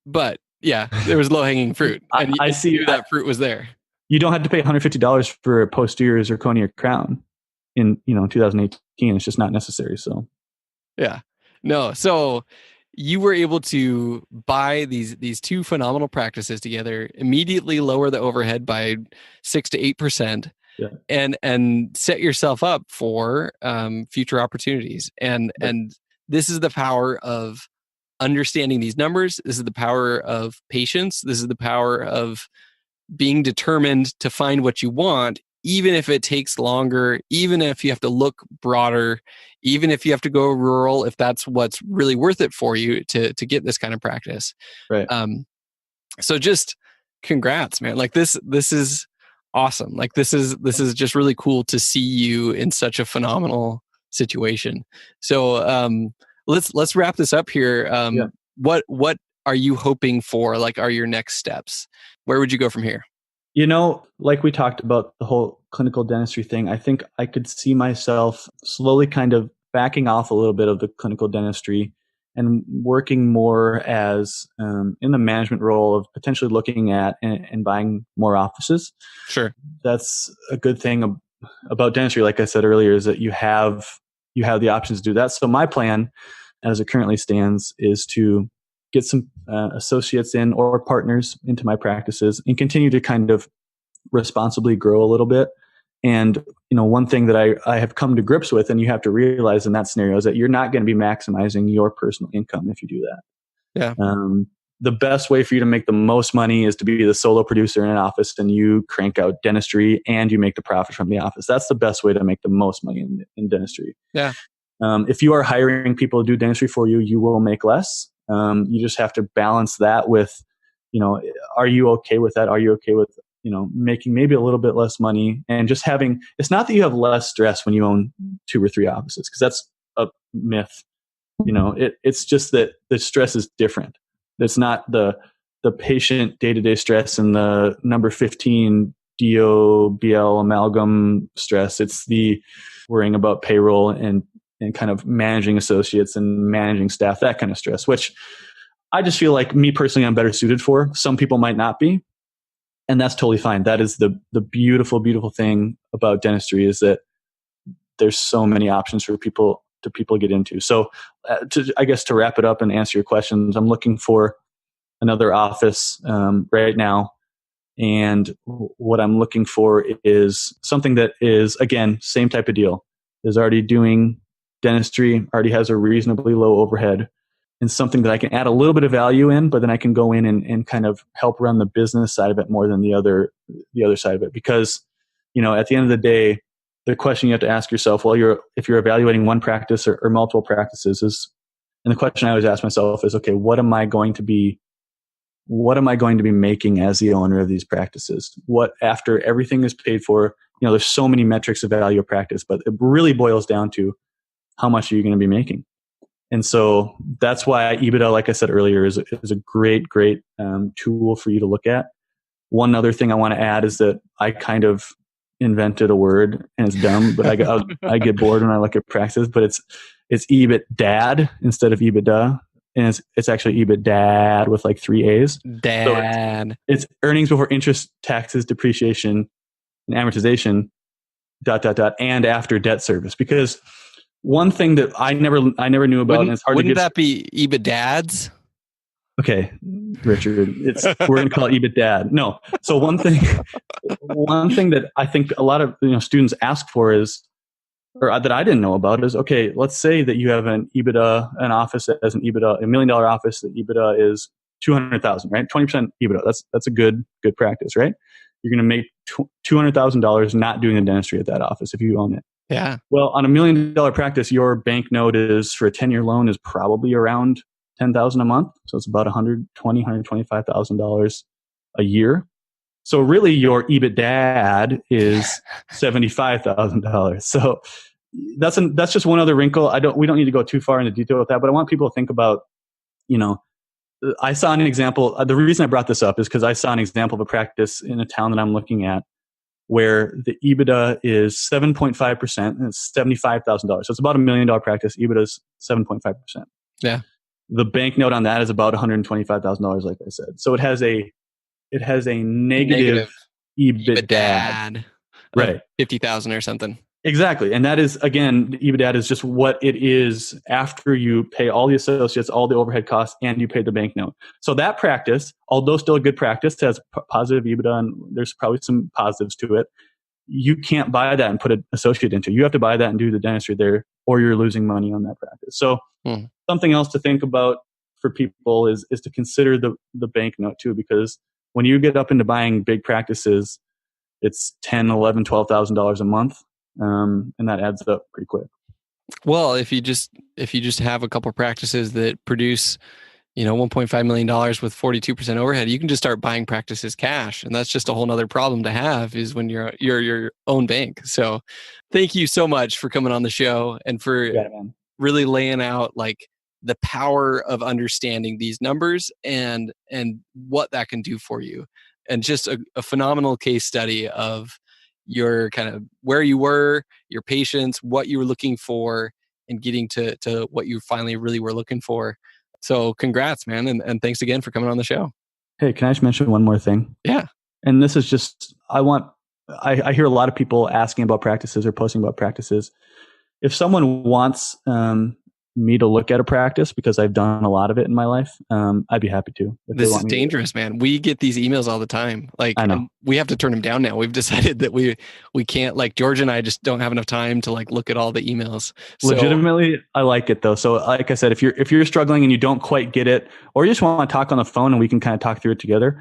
but yeah, there was low hanging fruit. And I see that fruit was there. You don't have to pay $150 for a posterior zirconia crown in 2018. It's just not necessary. So yeah, no. So you were able to buy these two phenomenal practices together, immediately lower the overhead by 6 to 8%. Yeah. And set yourself up for future opportunities. And this is the power of understanding these numbers. This is the power of patience. This is the power of being determined to find what you want, even if it takes longer, even if you have to look broader, even if you have to go rural, if that's what's really worth it for you to get this kind of practice. Right. So just congrats, man. Like this is awesome. Like this is just really cool to see you in such a phenomenal situation. So let's wrap this up here. Yeah. What are you hoping for? Like, are your next steps? Where would you go from here? Like we talked about the whole clinical dentistry thing, I think I could see myself slowly kind of backing off a little bit of the clinical dentistry and working more as in the management role of potentially looking at and buying more offices. Sure. That's a good thing about dentistry, like I said earlier, is that you have the options to do that. So my plan, as it currently stands, is to get some associates in or partners into my practices and continue to kind of responsibly grow a little bit. And, one thing that I have come to grips with, and you have to realize in that scenario, is that you're not going to be maximizing your personal income if you do that. Yeah. The best way for you to make the most money is to be the solo producer in an office, and you crank out dentistry and you make the profit from the office. That's the best way to make the most money in dentistry. Yeah. If you are hiring people to do dentistry for you, you will make less. You just have to balance that with, are you okay with that? Are you okay with, making maybe a little bit less money and just having, it's not that you have less stress when you own 2 or 3 offices, because that's a myth. It's just that the stress is different. It's not the patient day-to-day stress and the number 15 DOBL amalgam stress. It's the worrying about payroll and kind of managing associates and managing staff, that kind of stress, which I just feel like me personally, I'm better suited for. Some people might not be. And that's totally fine. That is the beautiful, beautiful thing about dentistry, is that there's so many options for people to get into. So I guess to wrap it up and answer your questions, I'm looking for another office right now. And what I'm looking for is something that is, again, same type of deal, is already doing dentistry, already has a reasonably low overhead, and something that I can add a little bit of value in, but then I can go in and kind of help run the business side of it more than the other side of it. Because, at the end of the day, the question you have to ask yourself, if you're evaluating one practice or multiple practices, and the question I always ask myself is, okay, what am I going to be making as the owner of these practices? What, after everything is paid for, there's so many metrics of value of practice, but it really boils down to how much are you going to be making? And so that's why EBITDA, like I said earlier, is a great tool for you to look at. One other thing I want to add is that I kind of invented a word, and it's dumb, but I get bored when I look at practices, but it's EBITDA instead of EBITDA. And it's actually EBITDA with like 3 A's. Dad. So it's earnings before interest, taxes, depreciation, and amortization, ... and after debt service. Because one thing that I never knew about, and it's hard to get. Wouldn't that be EBITDADs? Okay, Richard, we're going to call it EBITDA. No. So one thing that I think a lot of students ask for is, or that I didn't know about, is, okay, let's say that you have an office that has $1 million office, that EBITDA is 200,000, right? 20% EBITDA. That's a good practice, right? You're going to make $200,000 not doing the dentistry at that office if you own it. Yeah. Well, on $1 million practice, your bank note is, for a 10-year loan, is probably around $10,000 a month. So it's about $125,000 a year. So really, your EBITDA is $75,000. So that's just one other wrinkle. We don't need to go too far into detail with that, but I want people to think about, I saw an example. The reason I brought this up is because I saw an example of a practice in a town that I'm looking at, where the EBITDA is 7.5%, and it's $75,000. So it's about $1 million practice. EBITDA is 7.5%. Yeah. The bank note on that is about $125,000, like I said. So it has a negative EBITDA, right? 50,000 or something. Exactly, and that is, again, the EBITDA is just what it is after you pay all the associates, all the overhead costs, and you pay the bank note. So that practice, although still a good practice, has positive EBITDA, and there's probably some positives to it. You can't buy that and put an associate into. You have to buy that and do the dentistry there, or you're losing money on that practice. So something else to think about for people is to consider the bank note too, because when you get up into buying big practices, it's $10,000, $11,000, $12,000 a month. And that adds up pretty quick. Well, if you just have a couple practices that produce $1.5 million with 42% overhead, you can just start buying practices cash. And that's just a whole nother problem to have, is when you're your own bank. So thank you so much for coming on the show and for really laying out like the power of understanding these numbers and what that can do for you. And just a phenomenal case study of your kind of where you were, your patients, what you were looking for, and getting to what you finally really were looking for. So congrats, man. And thanks again for coming on the show. Hey, can I just mention one more thing? Yeah. And this is just, I hear a lot of people asking about practices or posting about practices. If someone wants me to look at a practice, because I've done a lot of it in my life, I'd be happy to. This is dangerous, man. We get these emails all the time. Like, I know. We have to turn them down now. We've decided that we can't, like, George and I just don't have enough time to like look at all the emails. So, legitimately, I like it though. So like I said, if you're struggling and you don't quite get it, or you just want to talk on the phone and we can kind of talk through it together,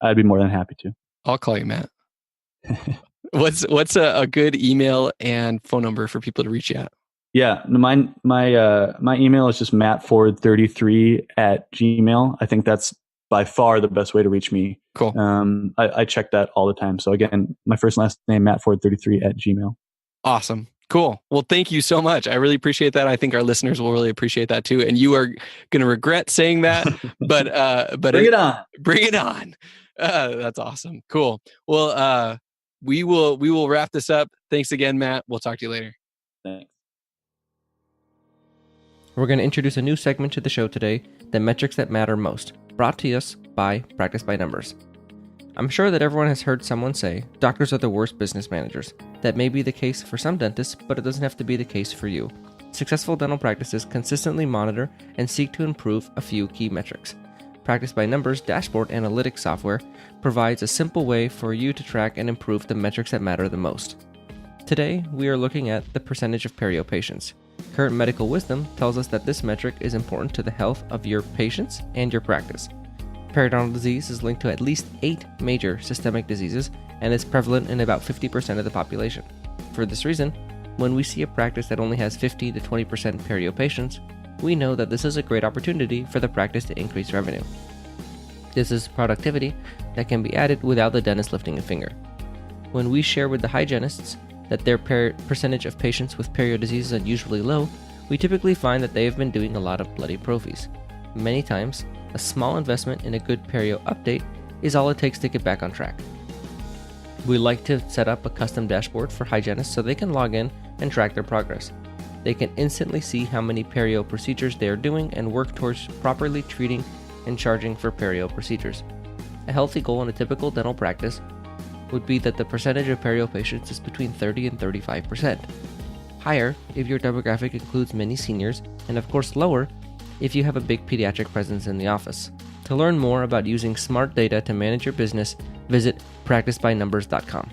I'd be more than happy to. I'll call you, Matt. What's a good email and phone number for people to reach you at? Yeah, my email is just mattford33@gmail. I think that's by far the best way to reach me. Cool. I check that all the time. So again, my first and last name, mattford33@gmail. Awesome. Cool. Well, thank you so much. I really appreciate that. I think our listeners will really appreciate that too. And you are going to regret saying that, but bring it on. Bring it on. That's awesome. Cool. Well, we will wrap this up. Thanks again, Matt. We'll talk to you later. Thanks. We're going to introduce a new segment to the show today, the metrics that matter most, brought to us by Practice by Numbers. I'm sure that everyone has heard someone say, doctors are the worst business managers. That may be the case for some dentists, but it doesn't have to be the case for you. Successful dental practices consistently monitor and seek to improve a few key metrics. Practice by Numbers dashboard analytics software provides a simple way for you to track and improve the metrics that matter the most. Today, we are looking at the percentage of perio patients. Current medical wisdom tells us that this metric is important to the health of your patients and your practice. Periodontal disease is linked to at least 8 major systemic diseases and is prevalent in about 50% of the population. For this reason, when we see a practice that only has 50 to 20% perio patients, we know that this is a great opportunity for the practice to increase revenue. This is productivity that can be added without the dentist lifting a finger. When we share with the hygienists that their percentage of patients with perio disease is unusually low, we typically find that they have been doing a lot of bloody prophies. Many times, a small investment in a good perio update is all it takes to get back on track. We like to set up a custom dashboard for hygienists so they can log in and track their progress. They can instantly see how many perio procedures they are doing and work towards properly treating and charging for perio procedures. A healthy goal in a typical dental practice would be that the percentage of perio patients is between 30 and 35%. Higher if your demographic includes many seniors, and of course lower if you have a big pediatric presence in the office. To learn more about using smart data to manage your business, visit practicebynumbers.com.